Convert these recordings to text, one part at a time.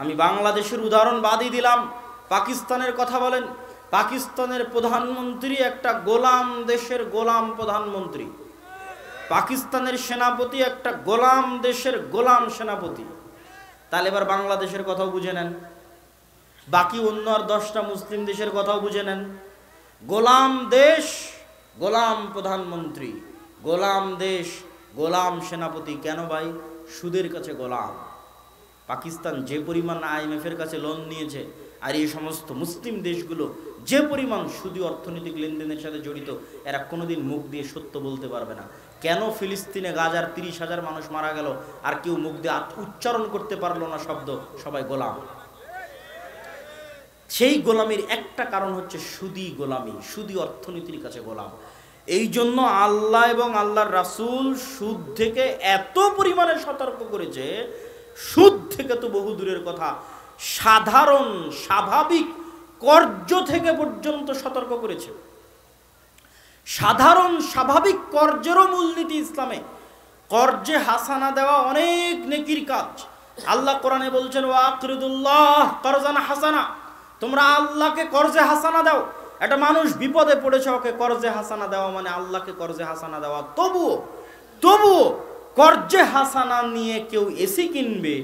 আমি বাংলাদেশের উদাহরণ বাদই দিলাম, পাকিস্তানের কথা বলেন, পাকিস্তানের প্রধানমন্ত্রী একটা গোলাম দেশের গোলাম প্রধানমন্ত্রী, পাকিস্তানের সেনাপতি একটা গোলাম দেশের গোলাম সেনাপতি। তাহলে এবার বাংলাদেশের কথাও বুঝে নেন, বাকি অন্য আর 10টা মুসলিম দেশের কথাও বুঝে নেন। গোলাম দেশ গোলাম প্রধানমন্ত্রী, গোলাম দেশ গোলাম সেনাপতি। কেন ভাই? সুদের কাছে গোলাম। পাকিস্তান যে পরিমাণ IMF-এর কাছে লোন নিয়েছে, আর এই সমস্ত মুসলিম দেশগুলো যে পরিমাণ সুদী অর্থনৈতিক লেনদেনের সাথে জড়িত, এরা কোনোদিন মুখ দিয়ে সত্য বলতে পারবে না। কেন ফিলিস্তিনে গাজার 30,000 মানুষ মারা গেল আর কেউ মুখ দিয়ে উচ্চারণ করতে পারলো না শব্দ? সবাই গোলাম। সেই গোলামির একটা কারণ হচ্ছে সুদী গোলামি, সুদী অর্থনীতির কাছে গোলাম। এই জন্য আল্লাহ এবং আল্লাহর রাসূল সুদ থেকে এত পরিমাণে সতর্ক করেছে, সুদ থেকে তো বহু দূরের কথা, সাধারণ স্বাভাবিক কর্য থেকে পর্যন্ত সতর্ক করেছে। সাধারণ স্বাভাবিক কর্জেরও মূলনীতি ইসলামে। কর্জে হাসানা দেওয়া অনেক নেকির কাজ। আল্লাহ কোরআনে বলছেন, ওয়াকরিদুল্লাহ করজান হাসানা, তোমরা আল্লাহকে কর্জে হাসানা দাও। একটা মানুষ বিপদে পড়েছে, ওকে কর্জে হাসানা দেওয়া মানে আল্লাহকে কর্জে হাসানা দেওয়া। তবুও কর্জে হাসানা নিয়ে কেউ এসি কিনবে,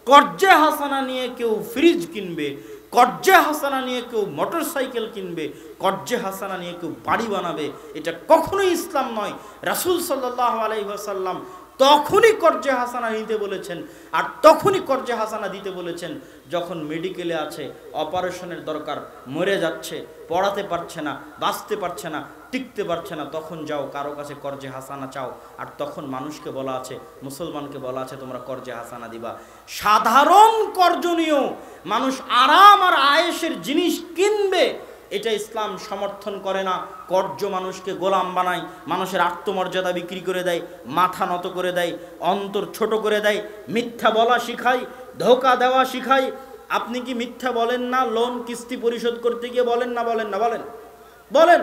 কর্জে হাসানা নিয়ে কেউ ফ্রিজ কিনবে, কর্জে হাসানা নিয়ে কেউ মোটরসাইকেল কিনবে, কর্জে হাসানা নিয়ে কেউ বাড়ি বানাবে, এটা কখনোই ইসলাম নয়। রাসূল সাল্লাল্লাহু আলাইহি ওয়াসাল্লাম তখনই কর্জে হাসানা নিতে বলেছেন, আর তখনই কর্জে হাসানা দিতে বলেছেন যখন মেডিকেলে আছে, অপারেশনের দরকার, মরে যাচ্ছে, পড়াতে পারছে না, বাঁচতে পারছে না, টিকতে পারছে না, তখন যাও কারো কাছে কর্জে হাসানা চাও। আর তখন মানুষকে বলা আছে, মুসলমানকে বলা আছে তোমরা কর্জে হাসানা দিবা। সাধারণ কর্জনীয় মানুষ আরাম আর আয়েশের জিনিস কিনবে, এটা ইসলাম সমর্থন করে না। কর্জ মানুষকে গোলাম বানায়, মানুষের আত্মমর্যাদা বিক্রি করে দেয়, মাথা নত করে দেয়, অন্তর ছোট করে দেয়, মিথ্যা বলা শিখায়, ধোঁকা দেওয়া শিখায়। আপনি কি মিথ্যা বলেন না? লোন কিস্তি পরিশোধ করতে গিয়ে বলেন না? বলেন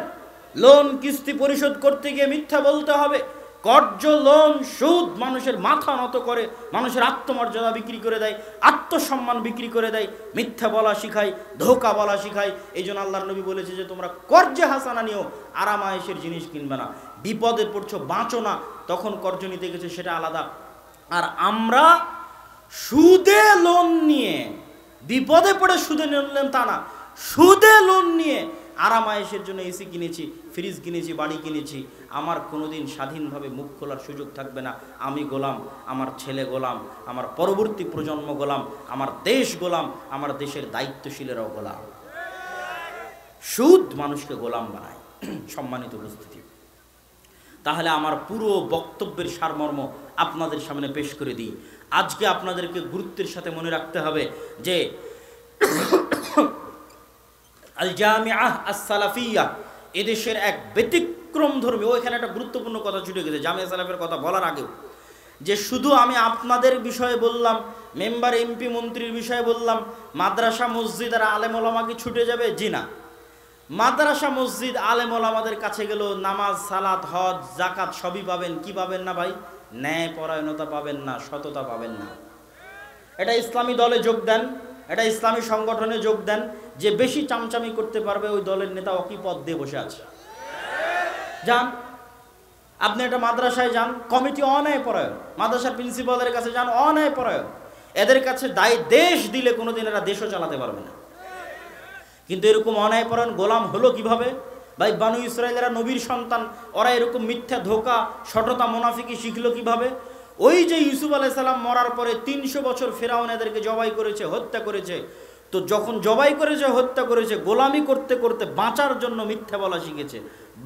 লোন কিস্তি পরিশোধ করতে গিয়ে মিথ্যা বলতে হবে। কর্জ, লোন, সুদ মানুষের মাথা নত করে, মানুষের আত্মমর্যাদা বিক্রি করে দেয়, আত্মসম্মান বিক্রি করে দেয়, মিথ্যা বলা শিখায়, ধোঁকা বলা শিখায়। এই জন্য আল্লাহর নবী বলেছে যে তোমরা কর্জে হাসানা নিও, আরাম আয়েশের জিনিস কিনবে না। বিপদে পড়ছো, বাঁচো না, তখন কর্জ নিতে গেছে, সেটা আলাদা। আর আমরা সুদে লোন নিয়ে, বিপদে পড়ে সুদে নিলাম তা না, সুদে লোন নিয়ে আরাম আয়েশের জন্য এসি কিনেছি, ফ্রিজ কিনেছি, বাড়ি কিনেছি। আমার কোনোদিন স্বাধীনভাবে মুখ খোলার সুযোগ থাকবে না। আমি গোলাম, আমার ছেলে গোলাম, আমার পরবর্তী প্রজন্ম গোলাম, আমার দেশ গোলাম, আমার দেশের দায়িত্বশীলেরাও গোলাম। সুদ মানুষকে গোলাম বানায়। সম্মানিত উপস্থিতি, তাহলে আমার পুরো বক্তব্যের সারমর্ম আপনাদের সামনে পেশ করে দিই। আজকে আপনাদেরকে গুরুত্বের সাথে মনে রাখতে হবে যে আল জামিআহ আস-সালাফিয়া এদেশের এক ব্যতিক্রম ধর্মী, ওইখানে একটা গুরুত্বপূর্ণ কথা ছুটে গেছে জামিয়া সালাফের কথা বলার আগেও, যে শুধু আমি আপনাদের বিষয়ে বললাম, মেম্বার এমপি মন্ত্রীর বিষয়ে বললাম, মাদ্রাসা মসজিদ আর আলেম ওলামা কি ছুটে যাবে? জি না। মাদ্রাসা মসজিদ আলেম ওলামাদের কাছে গেল, নামাজ, সালাত, হজ, জাকাত সবই পাবেন। কি পাবেন না ভাই? ন্যায় পরায়ণতা পাবেন না, সততা পাবেন না। এটা ইসলামী দলে যোগ দেন, এটা ইসলামী সংগঠনে যোগ দেন, যে বেশি চামচামি করতে পারবে ওই দলের নেতা অকি পদ দিয়ে বসে আছে। যান আপনি একটা মাদ্রাসায় যান, কমিটি অন্যায় পরায়ণ, মাদ্রাসার প্রিন্সিপালের কাছে যান, অন্যায় পরায়ণ। এদের কাছে দেশ দিলে কোনোদিন এরা দেশও চালাতে পারবে না। কিন্তু এরকম অন্যায় পরায়ণ গোলাম হলো কিভাবে? ভাই বানু ইসরায়েলেরা নবীর সন্তান, ওরা এরকম মিথ্যা, ধোঁকা, সটতা, মুনাফিকি শিখলো কিভাবে? ওই যে ইউসুফ আলাইহিস সালাম মরার পরে 300 বছর ফেরাউন এদেরকে জবাই করেছে, হত্যা করেছে। তো যখন জবাই করেছে, হত্যা করেছে, গোলামি করতে করতে বাঁচার জন্য মিথ্যা বলা শিখেছে,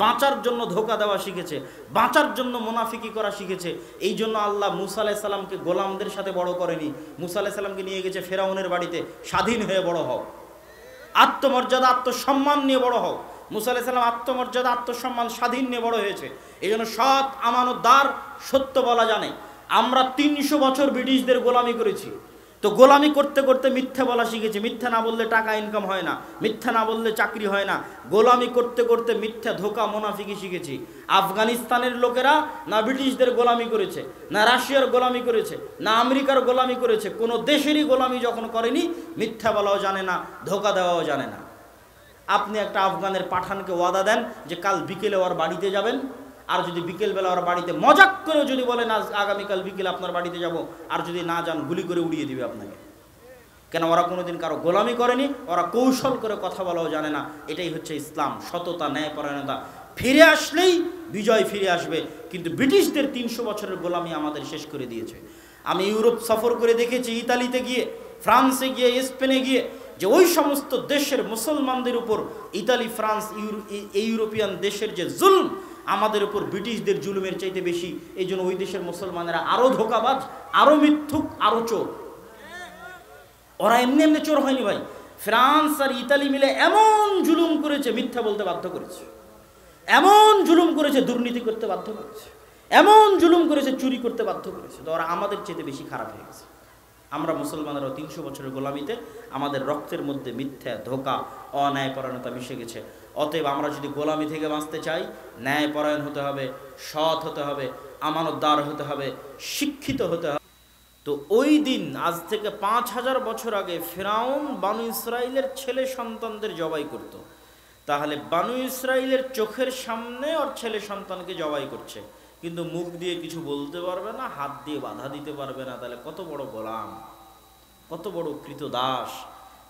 বাঁচার জন্য ধোঁকা দেওয়া শিখেছে, বাঁচার জন্য মুনাফিকি করা শিখেছে। এই জন্য আল্লাহ মুসা আলাইহিস সালামকে গোলামদের সাথে বড় করেনি, মুসা আলাইহিস সালামকে নিয়ে গেছে ফেরাউনের বাড়িতে, স্বাধীন হয়ে বড় হও, আত্মমর্যাদা, আত্মসম্মান নিয়ে বড় হও। মুসা আলাইহিস সালাম আত্মমর্যাদা, আত্মসম্মান, স্বাধীন নিয়ে বড় হয়েছে। এই জন্য সৎ, আমানতদার, সত্য বলা জানে। আমরা 300 বছর ব্রিটিশদের গোলামি করেছি, তো গোলামি করতে করতে মিথ্যা বলা শিখেছি, মিথ্যা না বললে টাকা ইনকাম হয় না, মিথ্যা না বললে চাকরি হয় না। গোলামি করতে করতে মিথ্যা, ধোকা, মুনাফিকি শিখেছি। আফগানিস্তানের লোকেরা না ব্রিটিশদের গোলামি করেছে, না রাশিয়ার গোলামি করেছে, না আমেরিকার গোলামি করেছে, কোনো দেশেরই গোলামি যখন করেনি, মিথ্যা বলাও জানে না, ধোকা দেওয়াও জানে না। আপনি একটা আফগানের পাঠানকে ওয়াদা দেন যে কাল বিকেলে ওর বাড়িতে যাবেন, আর যদি বিকেলবেলা ওর বাড়িতে মজাক করে যদি বলেন আজ আগামীকাল বিকেলে আপনার বাড়িতে যাব, আর যদি না যান গুলি করে উড়িয়ে দিবে আপনাকে। কেন? ওরা কোনোদিন কারো গোলামি করেনি, ওরা কৌশল করে কথা বলাও জানে না। এটাই হচ্ছে ইসলাম, সততা, ন্যায়পরায়ণতা। ফিরে আসলেই বিজয় ফিরে আসবে। কিন্তু ব্রিটিশদের 300 বছরের গোলামি আমাদের শেষ করে দিয়েছে। আমি ইউরোপ সফর করে দেখেছি, ইতালিতে গিয়ে, ফ্রান্সে গিয়ে, স্পেনে গিয়ে, যে ওই সমস্ত দেশের মুসলমানদের উপর ইতালি, ফ্রান্স, ইউরোপিয়ান দেশের যে জুলম, আমাদের উপর ব্রিটিশদের জুলুমের চাইতে বেশি। এই জন্য ওই দেশের মুসলমানেরা আরো ধোকাবাজ, আরো মিথ্যুক, আরো চোর। ওরা এমনি এমনি চোর হয়নি ভাই। ফ্রান্স আর ইতালি মিলে এমন জুলুম করেছে, মিথ্যা বলতে বাধ্য করেছে, এমন জুলুম করেছে, দুর্নীতি করতে বাধ্য করেছে, এমন জুলুম করেছে, চুরি করতে বাধ্য করেছে। তো ওরা আমাদের চাইতে বেশি খারাপ হয়ে গেছে। আমরা মুসলমানেরা 300 বছরের গোলামিতে আমাদের রক্তের মধ্যে মিথ্যা, ধোকা, অন্যায়পরায়ণতা মিশে গেছে। অতএব আমরা যদি গোলামি থেকে বাঁচতে চাই, ন্যায়পরায়ণ হতে হবে, সৎ হতে হবে, আমানতদার হতে হবে, শিক্ষিত হতে হবে। তো ওই দিন আজ থেকে 5000 বছর আগে ফিরআউন বানু ইসরাইলের ছেলে সন্তানদের জবাই করত। তাহলে বানু ইসরাইলের চোখের সামনে ওর ছেলে সন্তানকে জবাই করছে, কিন্তু মুখ দিয়ে কিছু বলতে পারবে না, হাত দিয়ে বাধা দিতে পারবে না। তাহলে কত বড় গোলাম, কত বড় কৃতদাস,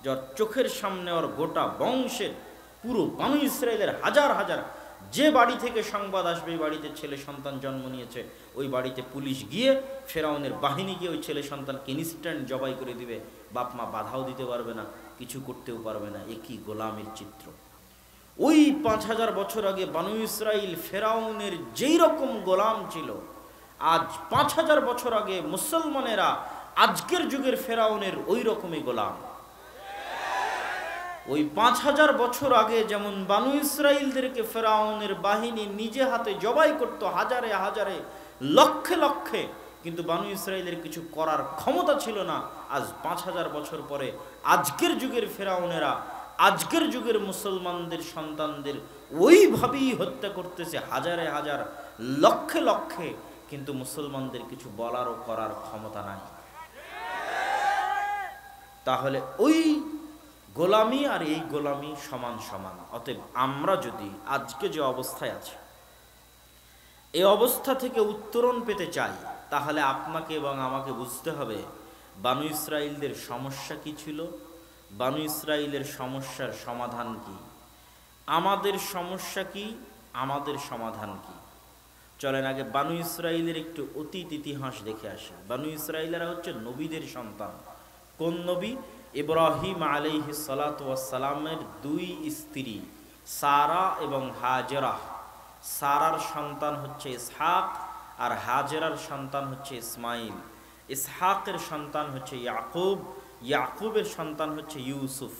যার চোখের সামনে ওর গোটা বংশের, পুরো বানু ইসরাইলের হাজার হাজার, যে বাড়ি থেকে সংবাদ আসবে এই বাড়িতে ছেলে সন্তান জন্ম নিয়েছে, ওই বাড়িতে পুলিশ গিয়ে, ফেরাউনের বাহিনী গিয়ে ওই ছেলে সন্তানকে ইনস্ট্যান্ট জবাই করে দিবে। বাপ মা বাধাও দিতে পারবে না, কিছু করতেও পারবে না। একই গোলামের চিত্র। ওই 5000 বছর আগে বানু ইসরাইল ফেরাউনের যেই রকম গোলাম ছিল, আজ 5000 বছর আগে মুসলমানেরা আজকের যুগের ফেরাউনের ওই রকমই গোলাম। ওই 5000 বছর আগে যেমন বানু ইসরাইলদেরকে ফেরাউনের বাহিনী নিজে হাতে জবাই করত, হাজারে হাজারে, লক্ষে লক্ষে, কিন্তু বানু ইসরাইলের কিছু করার ক্ষমতা ছিল না। আজ 5000 বছর পরে আজকের যুগের ফেরাউনেরা আজকের যুগের মুসলমানদের সন্তানদের ওইভাবেই হত্যা করতেছে, হাজারে হাজার, লক্ষে লক্ষে, কিন্তু মুসলমানদের কিছু বলার ও করার ক্ষমতা নাই। তাহলে ওই গোলামি আর এই গোলামি সমান সমান। অতএব আমরা যদি আজকে যে অবস্থায় আছি, এই অবস্থা থেকে উত্তরণ পেতে চাই, তাহলে আপনাকে এবং আমাকে বুঝতে হবে বানু ইসরাইলদের সমস্যা কি ছিল, বানু ইসরাইলের সমস্যার সমাধান কি, আমাদের সমস্যা কি, আমাদের সমাধান কি। চলেন আগে বানু ইসরাইলের একটু অতীত ইতিহাস দেখে আসি। বানু ইসরাইলেরা হচ্ছে নবীদের সন্তান। কোন নবী? ইব্রাহিম আলাইহিস সালাতু ওয়াস সালামের 2 স্ত্রী সারা এবং হাজেরা। সারার সন্তান হচ্ছে ইসহাক, আর হাজেরার সন্তান হচ্ছে ইসমাইল। ইসহাকের সন্তান হচ্ছে ইয়াকুব, ইয়াকুবের সন্তান হচ্ছে ইউসুফ।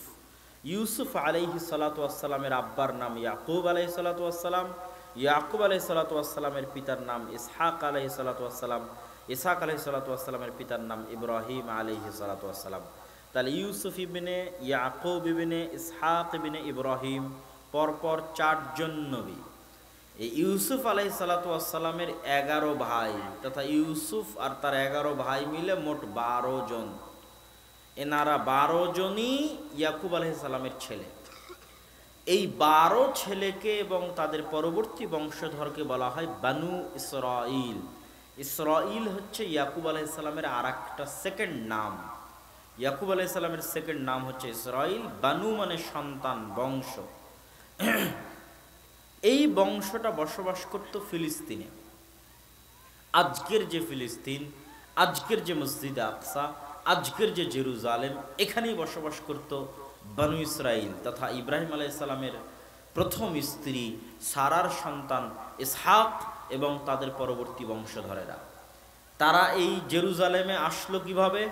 ইউসুফ আলাইহিস সালাতু ওয়াস সালামের আব্বার নাম ইয়াকুব আলাইহিস সালাতু ওয়াস সালাম। ইয়াকুব আলাইহিস সালাতু ওয়াস সালামের পিতার নাম ইসহাক আলাইহিস সালাতু ওয়াস সালাম। ইসহাক আলাইহিস সালাতু ওয়াস সালামের পিতার নাম ইব্রাহিম আলাইহিস সালাতু ওয়াস সালাম। তাহলে ইউসুফ ইবনে ইয়াকুব ইবনে ইসহাক ইবনে ইব্রাহিম, পরপর 4 জন নবী। এই ইউসুফ আলাইহিস সালাতু ওয়াস সালামের 11 ভাই, তথা ইউসুফ আর তার 11 ভাই মিলে মোট 12 জন। এনারা 12 জনই ইয়াকুব আলাইহিস সালামের ছেলে। এই 12 ছেলেকে এবং তাদের পরবর্তী বংশধরকে বলা হয় বানু ইসরাইল। ইসরাইল হচ্ছে ইয়াকুব আলাইহিস সালামের আরেকটা সেকেন্ড নাম। ইয়াকুব আলাইহিস সালামের সেকেন্ড নাম হচ্ছে ইসরাইল। বানু মানে সন্তান, বংশ। এই বংশটা বসবাস করত ফিলিস্তিনে। আজকের যে ফিলিস্তিন, আজকের যে মসজিদে আকসা, আজকের যে জেরুজালেম, এখানেই বসবাস করত বানু ইসরাইল তথা ইব্রাহিম আলাইহিস সালামের প্রথম স্ত্রী সারার সন্তান ইসহাক এবং তাদের পরবর্তী বংশধরেরা। তারা এই জেরুজালেমে আসলো কিভাবে?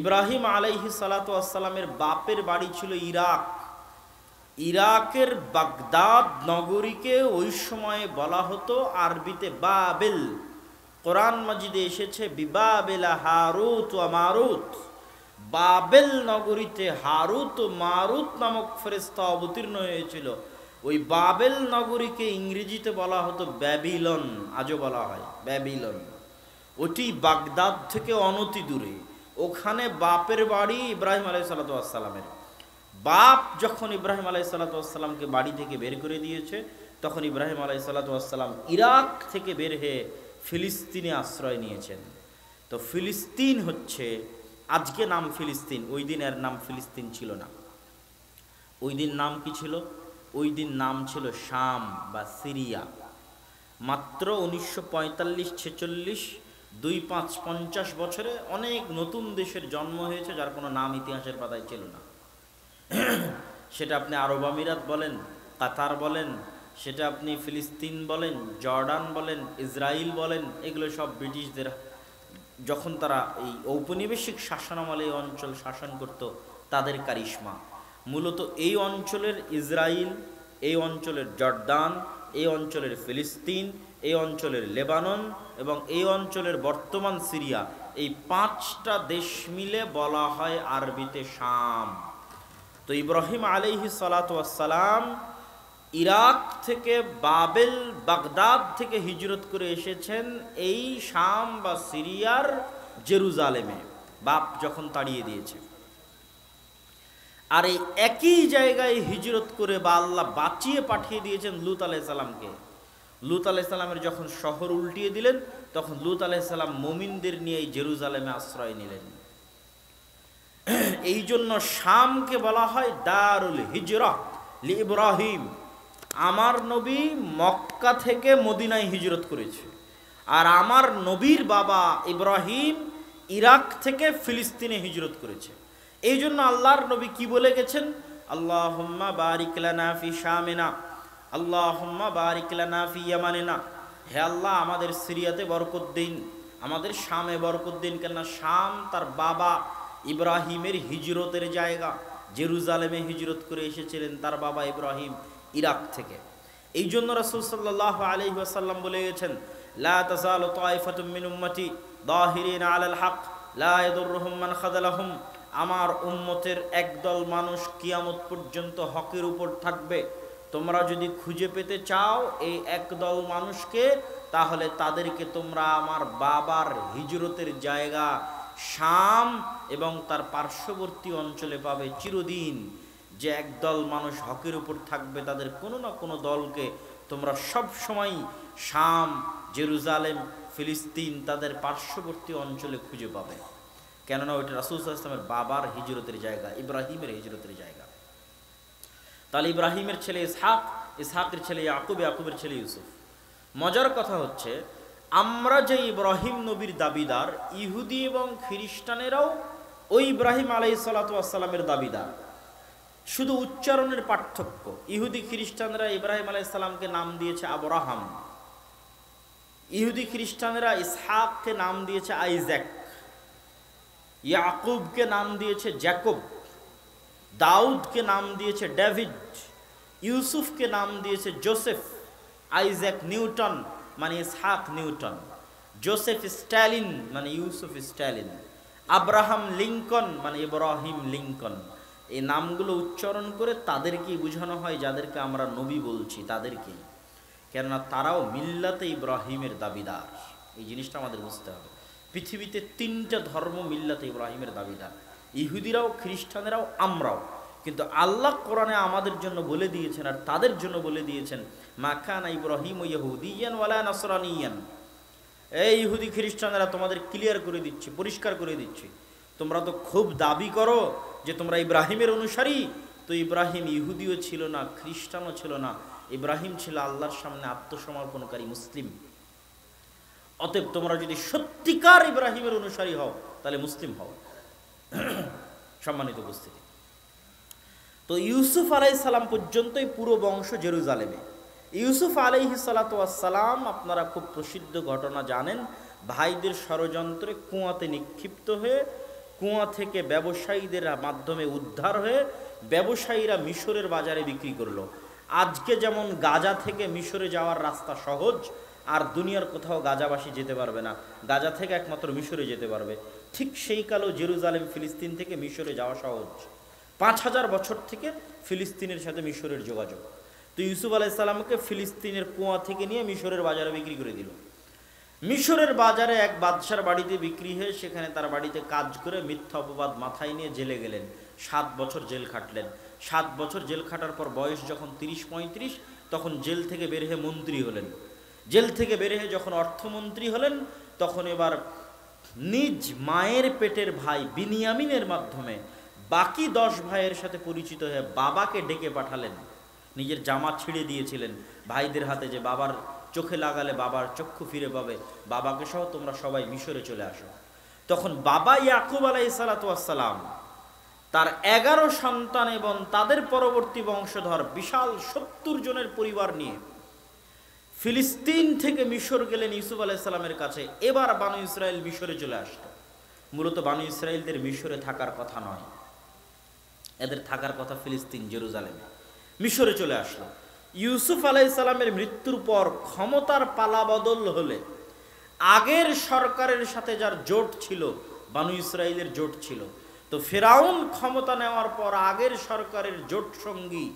ইব্রাহিম আলাইহিস সালাতু ওয়াস সালামের বাপের বাড়ি ছিল ইরাক। ইরাকের বাগদাদ নগরীকে ওই সময়ে বলা হতো আরবিতে বাবেল। কোরআন মাজিদে এসেছে বিবাবেলা হারুত ওয়া মারুত। বাবেল নগরীতে হারুত ও মারুত নামক ফেরেশতা অবতীর্ণ হয়েছিল। ওই বাবেল নগরীকে ইংরেজিতে বলা হতো ব্যাবিলন, আজও বলা হয় ব্যাবিলন। ওটি বাগদাদ থেকে অনতি দূরে। ওখানে বাপের বাড়ি ইব্রাহিম আলাইহিসসালামের। বাপ যখন ইব্রাহিম আলাইহিসসালামকে বাড়ি থেকে বের করে দিয়েছে, তখন ইব্রাহিম আলাইহিসসালাম ইরাক থেকে বের হয়ে ফিলিস্তিনে আশ্রয় নিয়েছেন। তো ফিলিস্তিন হচ্ছে আজকে নাম ফিলিস্তিন, ওই দিন এর নাম ফিলিস্তিন ছিল না। ওই দিন নাম কি ছিল? ওই দিন নাম ছিল শাম বা সিরিয়া। মাত্র 1945-46, 25-50 বছরে অনেক নতুন দেশের জন্ম হয়েছে, যার কোনো নাম ইতিহাসের পাতায় ছিল না। সেটা আপনি আরব আমিরাত বলেন, কাতার বলেন, সেটা আপনি ফিলিস্তিন বলেন, জর্ডান বলেন, ইসরায়েল বলেন, এগুলো সব ব্রিটিশদের যখন তারা এই ঔপনিবেশিক শাসনামলে এই অঞ্চল শাসন করত, তাদের কারিশমা। মূলত এই অঞ্চলের ইসরায়েল, এই অঞ্চলের জর্ডান, এই অঞ্চলের ফিলিস্তিন, এই অঞ্চলের লেবানন এবং এই অঞ্চলের বর্তমান সিরিয়া, এই 5টা দেশ মিলে বলা হয় আরবিতে শাম। তো ইব্রাহিম আলাইহিসসালাতু ওয়াসসালাম ইরাক থেকে বাবেল বাগদাদ থেকে হিজরত করে এসেছেন এই শাম বা সিরিয়ার জেরুজালেমে, বাপ যখন তাড়িয়ে দিয়েছে। আর এই একই জায়গায় হিজরত করে বা আল্লাহ বাঁচিয়ে পাঠিয়ে দিয়েছেন লূত আলাইহিসসালামকে। লূত আলাইহিসসালামের যখন শহর উল্টিয়ে দিলেন, তখন লূত আলাইহিসসালাম মুমিনদের নিয়ে এই জেরুজালেমে আশ্রয় নিলেন। এই জন্য শামকে বলা হয় দারুল হিজরা লি ইব্রাহিম। আমার নবী মক্কা থেকে মদিনায় হিজরত করেছে, আর আমার নবীর বাবা ইব্রাহিম ইরাক থেকে ফিলিস্তিনে হিজরত করেছে। এই জন্য আল্লাহর নবী কি বলে গেছেন? আল্লাহুম্মা বারিক লানা ফি শামিনা, আল্লাহুম্মা বারিক লানা ফি ইয়ামানিনা। হে আল্লাহ, আমাদের সিরিয়াতে বরকত দিন, আমাদের শামে বরকত দিন। কেননা শাম তার বাবা ইব্রাহিমের হিজরতের জায়গা। জেরুজালেমে হিজরত করে এসেছিলেন তার বাবা ইব্রাহিম ইরাক থেকে। এই জন্য রাসূল সাল্লাল্লাহু আলাইহি ওয়াসাল্লাম বলে গেছেন, লা তাযালু তায়ফাতুম মিন উম্মতি যাহিরিনা আলাল হক লা ইয়াদুররুহুম মান খাযালাহুম। আমার উম্মতের একদল মানুষ কিয়ামত পর্যন্ত হকের উপর থাকবে। তোমরা যদি খুঁজে পেতে চাও এই একদল মানুষকে, তাহলে তাদেরকে তোমরা আমার বাবার হিজরতের জায়গা শাম এবং তার পার্শ্ববর্তী অঞ্চলে পাবে চিরদিন। যে একদল মানুষ হকের উপর থাকবে, তাদের কোনো না কোনো দলকে তোমরা সব সময় শাম, জেরুজালেম, ফিলিস্তিন তাদের পার্শ্ববর্তী অঞ্চলে খুঁজে পাবে। কেননা ওইটা রাসূল সাল্লাল্লাহু আলাইহি ওয়াসাল্লামের বাবার হিজরতের জায়গা, ইব্রাহিমের হিজরতের জায়গা। তাহলে ইব্রাহিমের ছেলে ইসহাক, ইসহাকের ছেলে ইয়াকুব, ইয়াকুবের ছেলে ইউসুফ। মজার কথা হচ্ছে, আমরা যে ইব্রাহিম নবীর দাবিদার, ইহুদি এবং খ্রিস্টানেরাও ওই ইব্রাহিম আলাইহিসসালাতু ওয়াসসালামের দাবিদার, শুধু উচ্চারণের পার্থক্য। ইহুদি খ্রিস্টানরা ইব্রাহিম আলাইহিস সালামকে নাম দিয়েছে আব্রাহাম, ইহুদি খ্রিস্টানেরা ইসহাককে নাম দিয়েছে আইজ্যাক, ইয়াকুবকে নাম দিয়েছে জ্যাকব, দাউদকে নাম দিয়েছে ডেভিড, ইউসুফকে নাম দিয়েছে জোসেফ। আইজ্যাক নিউটন মানে ইসহাক নিউটন, জোসেফ স্ট্যালিন মানে ইউসুফ স্ট্যালিন, আব্রাহাম লিঙ্কন মানে ইব্রাহিম লিঙ্কন। এই নামগুলো উচ্চারণ করে তাদেরকেই বোঝানো হয় যাদেরকে আমরা নবী বলছি, তাদেরকেই। কেননা তারাও মিল্লাতে ইব্রাহিমের দাবিদার। এই জিনিসটা আমাদের বুঝতে হবে। পৃথিবীতে 3টা ধর্ম মিল্লাতে ইব্রাহিমের দাবিদার, ইহুদিরাও, খ্রিস্টানেরাও, আমরাও। কিন্তু আল্লাহ কোরআনে আমাদের জন্য বলে দিয়েছেন আর তাদের জন্য বলে দিয়েছেন, মা কানা ইব্রাহিম ইয়াহুদিয়ান ওয়ালা নাসরানিয়ান। এই ইহুদি খ্রিস্টানেরা, তোমাদের ক্লিয়ার করে দিচ্ছি, পরিষ্কার করে দিচ্ছি, তোমরা তো খুব দাবি করো যে তোমরা ইব্রাহিমের অনুসারী। তো ইব্রাহিম ইহুদিও ছিল না, খ্রিস্টানও ছিল না। ইব্রাহিম ছিল আল্লাহর সামনে আত্মসমর্পণকারী মুসলিম। অতএব তোমরা যদি সত্যিকার ইব্রাহিমের অনুসারী হও, তাহলে মুসলিম হও। সম্মানিত উপস্থিতি, তো ইউসুফ আলাইহিস সালাম পর্যন্তই পুরো বংশ জেরুজালেমে। ইউসুফ আলাইহিস সালাতু ওয়াস সালাম, আপনারা খুব প্রসিদ্ধ ঘটনা জানেন, ভাইদের ষড়যন্ত্রে কুয়াতে নিক্ষিপ্ত হয়ে, কুয়া থেকে ব্যবসায়ীদের মাধ্যমে উদ্ধার হয়ে ব্যবসায়ীরা মিশরের বাজারে বিক্রি করলো। আজকে যেমন গাজা থেকে মিশরে যাওয়ার রাস্তা সহজ, আর দুনিয়ার কোথাও গাজাবাসী যেতে পারবে না, গাজা থেকে একমাত্র মিশরে যেতে পারবে। ঠিক সেই কালেও জেরুজালেম ফিলিস্তিন থেকে মিশরে যাওয়া সহজ। 5000 বছর থেকে ফিলিস্তিনের সাথে মিশরের যোগাযোগ। তো ইউসুফ আলাইসাল্লামকে ফিলিস্তিনের কুয়া থেকে নিয়ে মিশরের বাজারে বিক্রি করে দিল। মিশরের বাজারে এক বাদশার বাড়িতে বিক্রি হয়ে সেখানে তার বাড়িতে কাজ করে মিথ্যা অপবাদ মাথায় নিয়ে জেলে গেলেন। 7 বছর জেল খাটলেন। 7 বছর জেল খাটার পর বয়স যখন 30-35, তখন জেল থেকে বের হয়ে মন্ত্রী হলেন। জেল থেকে বের হয়ে যখন অর্থমন্ত্রী হলেন, তখন এবার নিজ মায়ের পেটের ভাই বিনিয়ামিনের মাধ্যমে বাকি 10 ভাইয়ের সাথে পরিচিত হয়ে বাবাকে ডেকে পাঠালেন। নিজের জামা ছিঁড়ে দিয়েছিলেন ভাইদের হাতে, যে বাবার চোখে লাগালে বাবার চক্ষু ফিরে পাবে, বাবাকে সহ তোমরা সবাই মিশরে চলে আসো। তখন বাবা ইয়াকুব আলাইহিসসালাতু ওয়াসসালাম তার 11 সন্তান এবং তাদের পরবর্তী বংশধর বিশাল 70 জনের পরিবার নিয়ে ফিলিস্তিন থেকে মিশর গেলেন ইউসুফ আলাইহিসসালামের কাছে। এবার বানু ইসরাইল মিশরে চলে আসলো। মূলত বানু ইসরাইলদের মিশরে থাকার কথা নয়, এদের থাকার কথা ফিলিস্তিন, জেরুজালেমে। মিশরে চলে আসলো। ইউসুফ আলাইহিসসালামের মৃত্যুর পর ক্ষমতার পালা বদল হলে আগের সরকারের সাথে যার জোট ছিল, বানু ইসরাইলের জোট ছিল, তো ফেরাউন ক্ষমতা নেওয়ার পর আগের সরকারের জোট সঙ্গী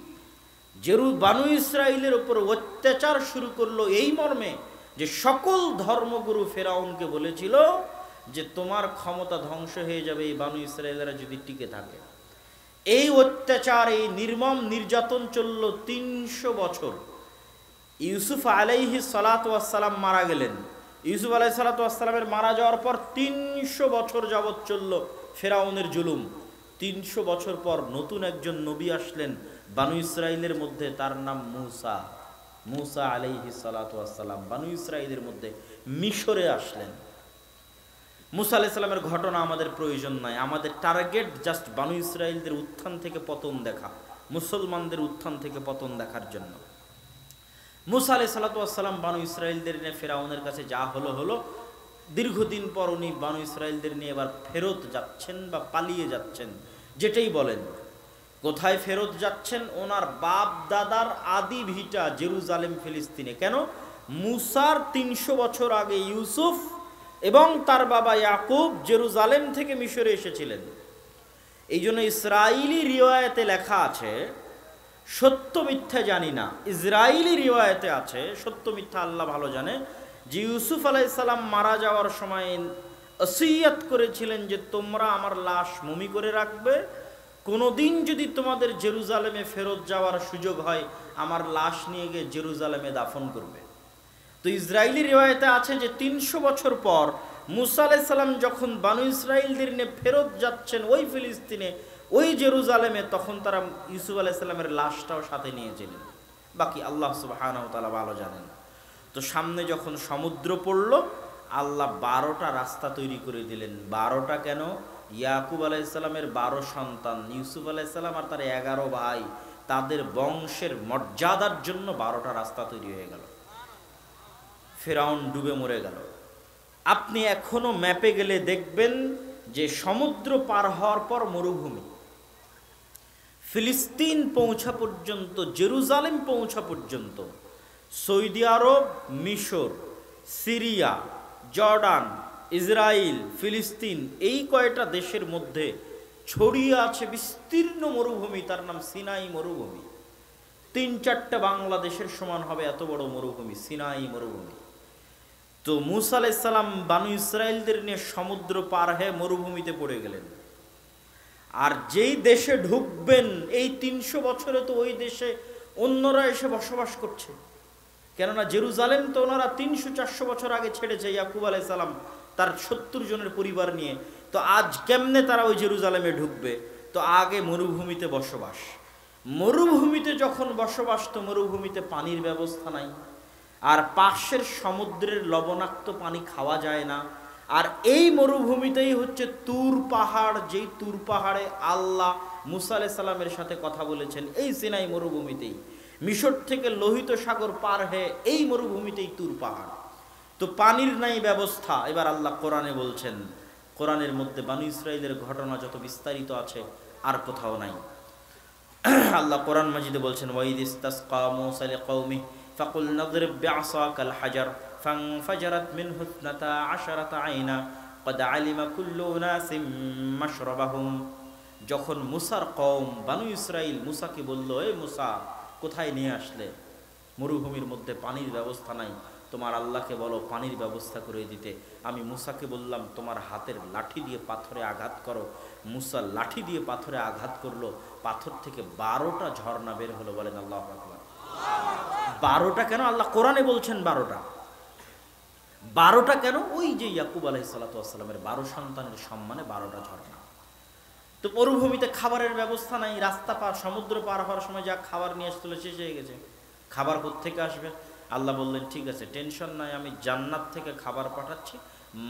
বানু ইসরাইলের উপর অত্যাচার শুরু করলো এই মর্মে যে সকল ধর্মগুরু ফেরাউনকে বলেছিল যে তোমার ক্ষমতা ধ্বংস হয়ে যাবে এই বানু ইসরাইলেরা যদি টিকে থাকে। এই অত্যাচার, এই নির্মম নির্যাতন চলল 300 বছর। ইউসুফ আলাইহিস সালাতু ওয়াস সালাম মারা গেলেন। ইউসুফ আলাইহিস সালাতু ওয়াস সালামের মারা যাওয়ার পর 300 বছর যাবৎ চলল ফেরাউনের জুলুম। 300 বছর পর নতুন একজন নবী আসলেন বানু ইসরাইলের মধ্যে, তার নাম মুসা। মুসা আলাইহিস সালাতু ওয়াস সালাম বানু ইসরাইলের মধ্যে মিশরে আসলেন। মুসা আলাইহিস সালামের ঘটনা আমাদের প্রয়োজন নাই, আমাদের টার্গেট জাস্ট বানু ইসরাইলদের উত্থান থেকে পতন দেখা, মুসলমানদের উত্থান থেকে পতন দেখার জন্য। মুসা আলাইহিস সালাতু ওয়াস সালাম বানু ইসরাইলদের নিয়ে ফেরাউনের কাছে যা হলো হলো। দীর্ঘদিন পর উনি বানু ইসরাইলদের নিয়ে এবার ফেরত যাচ্ছেন বা পালিয়ে যাচ্ছেন, যেটাই বলেন। কোথায় ফেরত যাচ্ছেন? ওনার বাপ দাদার আদি ভিটা জেরুজালেম ফিলিস্তিনে। কেন? মুসার 300 বছর আগে ইউসুফ এবং তার বাবা ইয়াকুব জেরুজালেম থেকে মিশরে এসেছিলেন। এই জন্য ইসরাইলি রিওয়ায়েতে লেখা আছে, সত্য মিথ্যা জানি না, ইসরাইলি রিওয়ায়েতে আছে, সত্য মিথ্যা আল্লাহ ভালো জানে, যে ইউসুফ আলাইহিস সালাম মারা যাওয়ার সময় ওসিয়ত করেছিলেন যে তোমরা আমার লাশ মমি করে রাখবে, কোনোদিন যদি তোমাদের জেরুজালেমে ফেরত যাওয়ার সুযোগ হয় আমার লাশ নিয়ে গিয়ে জেরুজালেমে দাফন করবে। তো ইসরাইলি রিওয়ায়েতে আছে যে 300 বছর পর মুসা আলাইহিস সালাম যখন বানু ইসরাইলদের নিয়ে ফেরত যাচ্ছেন ওই ফিলিস্তিনে, ওই জেরুজালেমে, তখন তারা ইউসুফ আলাইহিস সালামের লাশটাও সাথে নিয়েছিলেন। বাকি আল্লাহ সুবহানাহু ওয়া তাআলা ভালো জানেন। তো সামনে যখন সমুদ্র পড়ল, আল্লাহ 12টা রাস্তা তৈরি করে দিলেন। 12টা কেন? ইয়াকুব আলাইহিস সালামের 12 সন্তান, ইউসুফ আলাইহিস সালাম আর তার 11 ভাই, তাদের বংশের মর্যাদার জন্য 12টা রাস্তা তৈরি হয়ে গেল। ফেরাউন ডুবে মরে গেল। আপনি এখনো ম্যাপে গেলে দেখবেন যে সমুদ্র পার হওয়ার পর মরুভূমি, ফিলিস্তিন পৌঁছা পর্যন্ত, জেরুজালেম পৌঁছা পর্যন্ত সৌদি আরব, মিশর, সিরিয়া, জর্ডান, ইসরায়েল, ফিলিস্তিন, এই কয়টা দেশের মধ্যে ছড়িয়ে আছে বিস্তীর্ণ মরুভূমি, তার নাম সিনাই মরুভূমি। 3-4টা বাংলাদেশের সমান হবে এত বড় মরুভূমি, সিনাই মরুভূমি। তো মুসা আলাইহিস সালাম বানু ইসরাইলদের নিয়ে সমুদ্র পার হয়ে মরুভূমিতে পড়ে গেলেন। আর যেই দেশে ঢুকবেন এই 300 বছরে তো ওই দেশে অন্যরা এসে বসবাস করছে। কেননা জেরুজালেম তো ওনারা 300-400 বছর আগে ছেড়েছে ইয়াকুব আলাইহিস সালাম তার 70 জনের পরিবার নিয়ে। তো আজ কেমনে তারা ওই জেরুজালেমে ঢুকবে? তো আগে মরুভূমিতে বসবাস। মরুভূমিতে যখন বসবাস, তো মরুভূমিতে পানির ব্যবস্থা নাই, আর পাশের সমুদ্রের লবণাক্ত পানি খাওয়া যায় না। আর এই মরুভূমিতেই হচ্ছে তুর পাহাড়, যেই তুর পাহাড়ে আল্লাহ মুসা আলাইহিস সালামের সাথে কথা বলেছেন, এই সিনাই মরুভূমিতেই। মিশর থেকে লোহিত সাগর পার হয়ে এই মরুভূমিতেই তুর পাহাড়। তো পানির নাই ব্যবস্থা। এবার আল্লাহ কোরআনে বলছেন, কোরআনের মধ্যে বানু ইসরাইলের ঘটনা যত বিস্তারিত আছে আর কোথাও নাই। আল্লাহ কোরআন মাজিদে বলছেন, ওয়াইদ ইসতাসকা মূসা লিকাওমিহি ফাকুল নাদরিব বিআসাকাল হাজার ফানফাজারাত মিনহু ইসনাতা আশারাতা আইনা ক্বাদ আলিমা কুল্লু উনাসিম মাশরাবাহুম। যখন মুসার কওম বানু ইসরাইল মুসাকে বলল, এ মুসা, কোথায় নিয়ে আসলে? মরুভূমির মধ্যে পানির ব্যবস্থা নাই, তোমার আল্লাহকে বলো পানির ব্যবস্থা করে দিতে। আমি মুসাকে বললাম, তোমার হাতের লাঠি দিয়ে পাথরে আঘাত করো। মুসা লাঠি দিয়ে পাথরে আঘাত করলো, পাথর থেকে 12টা ঝর্ণা বের হলো। বলেন আল্লাহু আকবার। 12টা কেন? আল্লাহ কোরআনে বলছেন 12টা। 12টা কেন? ওই যে ইয়াকুব আলাইহিস সালাতু ওয়াস সালামের 12 সন্তানের সম্মানে 12টা ঝর্ণা। তো মরুভূমিতে খাবারের ব্যবস্থা নাই, রাস্তা পার সমুদ্র পার হওয়ার সময় যা খাবার নিয়ে আসছিল শেষ হয়ে গেছে, খাবার কোত্থেকে আসবে? আল্লাহ বললেন, ঠিক আছে, টেনশন নাই, আমি জান্নাত থেকে খাবার পাঠাচ্ছি,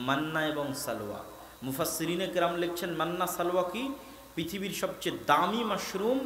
মান্না এবং সালোয়া। মুফাসসিরিনে কেরাম লিখছেন, মান্না সালোয়া কি? পৃথিবীর সবচেয়ে দামি মাশরুম,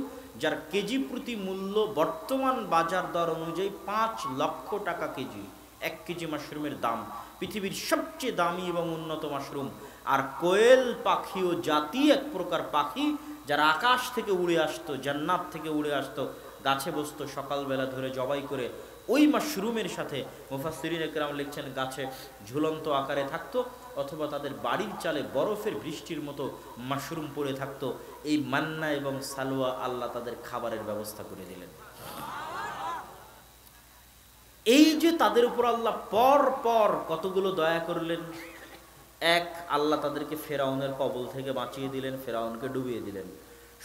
যার কেজি প্রতি মূল্য বর্তমান বাজার দর অনুযায়ী 5 লক্ষ টাকা কেজি। 1 কেজি মাশরুমের দাম, পৃথিবীর সবচেয়ে দামি এবং উন্নত মাশরুম। আর কোয়েল পাখিও জাতি, এক প্রকার পাখি যারা আকাশ থেকে উড়ে আসতো, জান্নাত থেকে উড়ে আসতো, গাছে বসতো, সকালবেলা ধরে জবাই করে ওই মাশরুমের সাথে মুফাসসিরিন একরাম লিখছেন গাছে ঝুলন্ত আকারে থাকতো, অথবা তাদের বাড়ির চালে বরফের বৃষ্টির মতো মাশরুম পড়ে থাকতো। এই মান্না এবং সালোয়া আল্লাহ তাদের খাবারের ব্যবস্থা করে দিলেন। এই যে তাদের উপর আল্লাহ পর পর কতগুলো দয়া করলেন। এক, আল্লাহ তাদেরকে ফেরাউনের কবল থেকে বাঁচিয়ে দিলেন, ফেরাউনকে ডুবিয়ে দিলেন।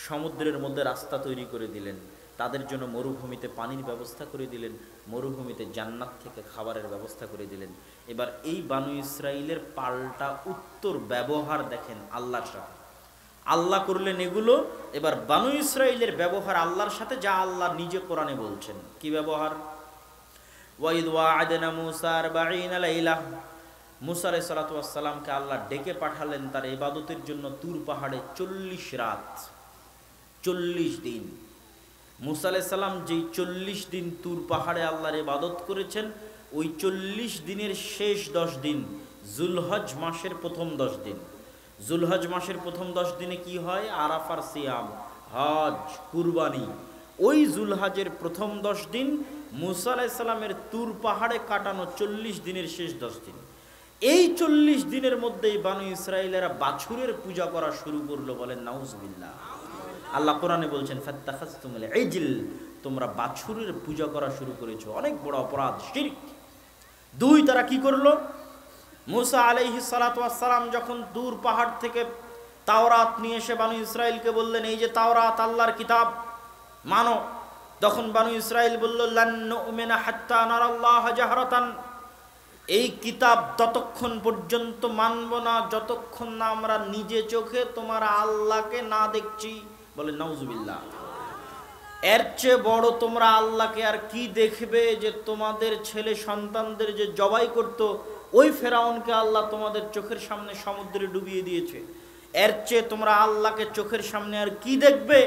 সমুদ্রের মধ্যে রাস্তা তৈরি করে দিলেন, তাদের জন্য মরুভূমিতে পানির ব্যবস্থা করে দিলেন, মরুভূমিতে জান্নাত থেকে খাবারের ব্যবস্থা করে দিলেন। এবার এই বানু ইসরাইলের পাল্টা উত্তর ব্যবহার দেখেন আল্লাহর সাথে। আল্লাহ করলেন এগুলো, এবার বানু ইসরাইলের ব্যবহার আল্লাহর সাথে, যা আল্লাহ নিজে কোরআনে বলছেন। কি ব্যবহার? ওয়াইদ ওয়া'আদনা মুসা 40 লাইলা, মুসা আলাইহিস সালাতু ওয়াস সালামকে আল্লাহ ডেকে পাঠালেন তার ইবাদতের জন্য তুর পাহাড়ে 40 রাত, 40 দিন। মুসা আলাইহিস সালাম যেই 40 দিন তুর পাহাড়ে আল্লাহর ইবাদত করেছেন, ওই 40 দিনের শেষ 10 দিন যুলহজ মাসের প্রথম 10 দিন। যুলহজ মাসের প্রথম 10 দিনে কি হয়? আরাফার সিয়াম, হজ, কুরবানি। ওই যুলহজের প্রথম 10 দিন মুসা আলাইহিস সালামের তুর পাহাড়ে কাটানো 40 দিনের শেষ 10 দিন। এই 40 দিনের মধ্যেই বানু ইসরাইলেরা বাছুরের পূজা করা শুরু করলো। বলেন নাউজুবিল্লাহ। আল্লাহ কোরআনে বলছেন, ফাত্তাখাযতুমুল ইজল, তোমরা বাছুরের পূজা করা শুরু করেছো, অনেক বড় অপরাধ, শিরক। 2, তারা কি করলো? মুসা আলাইহিস সালাতু ওয়াস সালাম যখন দূর পাহাড় থেকে তাওরাত নিয়ে এসে বানু ইসরাইলকে বললেন, এই যে তাওরাত আল্লাহর কিতাব, মানো। তখন বানু ইসরাইল বলল, লান নুমিনা হাত্তা নারাল্লাহ জাহরাতান, এই কিতাব ততক্ষণ পর্যন্ত মানব না যতক্ষণ না আমরা নিজে চোখে তোমার আল্লাহকে না দেখছি। বলে নাউজুবিল্লাহ। এর চেয়ে বড় তোমরা আল্লাহকে আর কি দেখবে, যে তোমাদের ছেলে সন্তানদের যে জবাই করত, ওই ফেরাউনকে আল্লাহ তোমাদের চোখের সামনে সমুদ্রে ডুবিয়ে দিয়েছে। এর চেয়ে তোমরা আল্লাহকে চোখের সামনে আর কি দেখবে,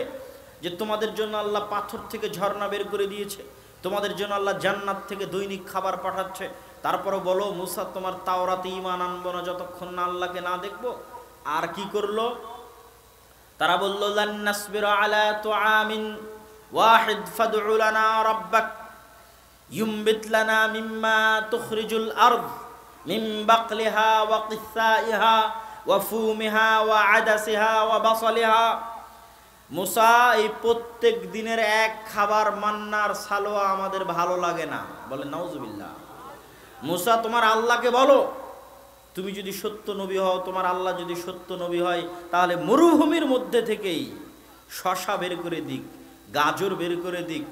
যে তোমাদের জন্য আল্লাহ পাথর থেকে ঝর্ণা বের করে দিয়েছে, তোমাদের জন্য আল্লাহ জান্নাত থেকে দৈনিক খাবার পাঠাচ্ছে। তারপরে বলো, মুসা তোমার তাওরাতে ঈমান আনবো না যতক্ষণ না আল্লাহকে না দেখবো। আর কি করলো? তারা বলল, লান নাসবিরা আলা তুআমিন ওয়াহিদ ফাদউ লানা রাব্বাক ইউমবিত লানা মিম্মা তুখরিজুল আরদ মিন বাকলিহা ওয়া কিসাইহা ওয়া ফুমিহা ওয়া আদাসিহা ওয়া বাসলিহা। মুসা, এই প্রত্যেক দিনের এক খাবার মান্নার সালোয়া আমাদের ভালো লাগে না। বলে নাউজুবিল্লাহ। মুসা, তোমার আল্লাহকে বলো, তুমি যদি সত্য নবী হও, তোমার আল্লাহ যদি সত্য নবী হয়, তাহলে মরুভূমির মধ্যে থেকেই শশা বের করে দিক, গাজর বের করে দিক,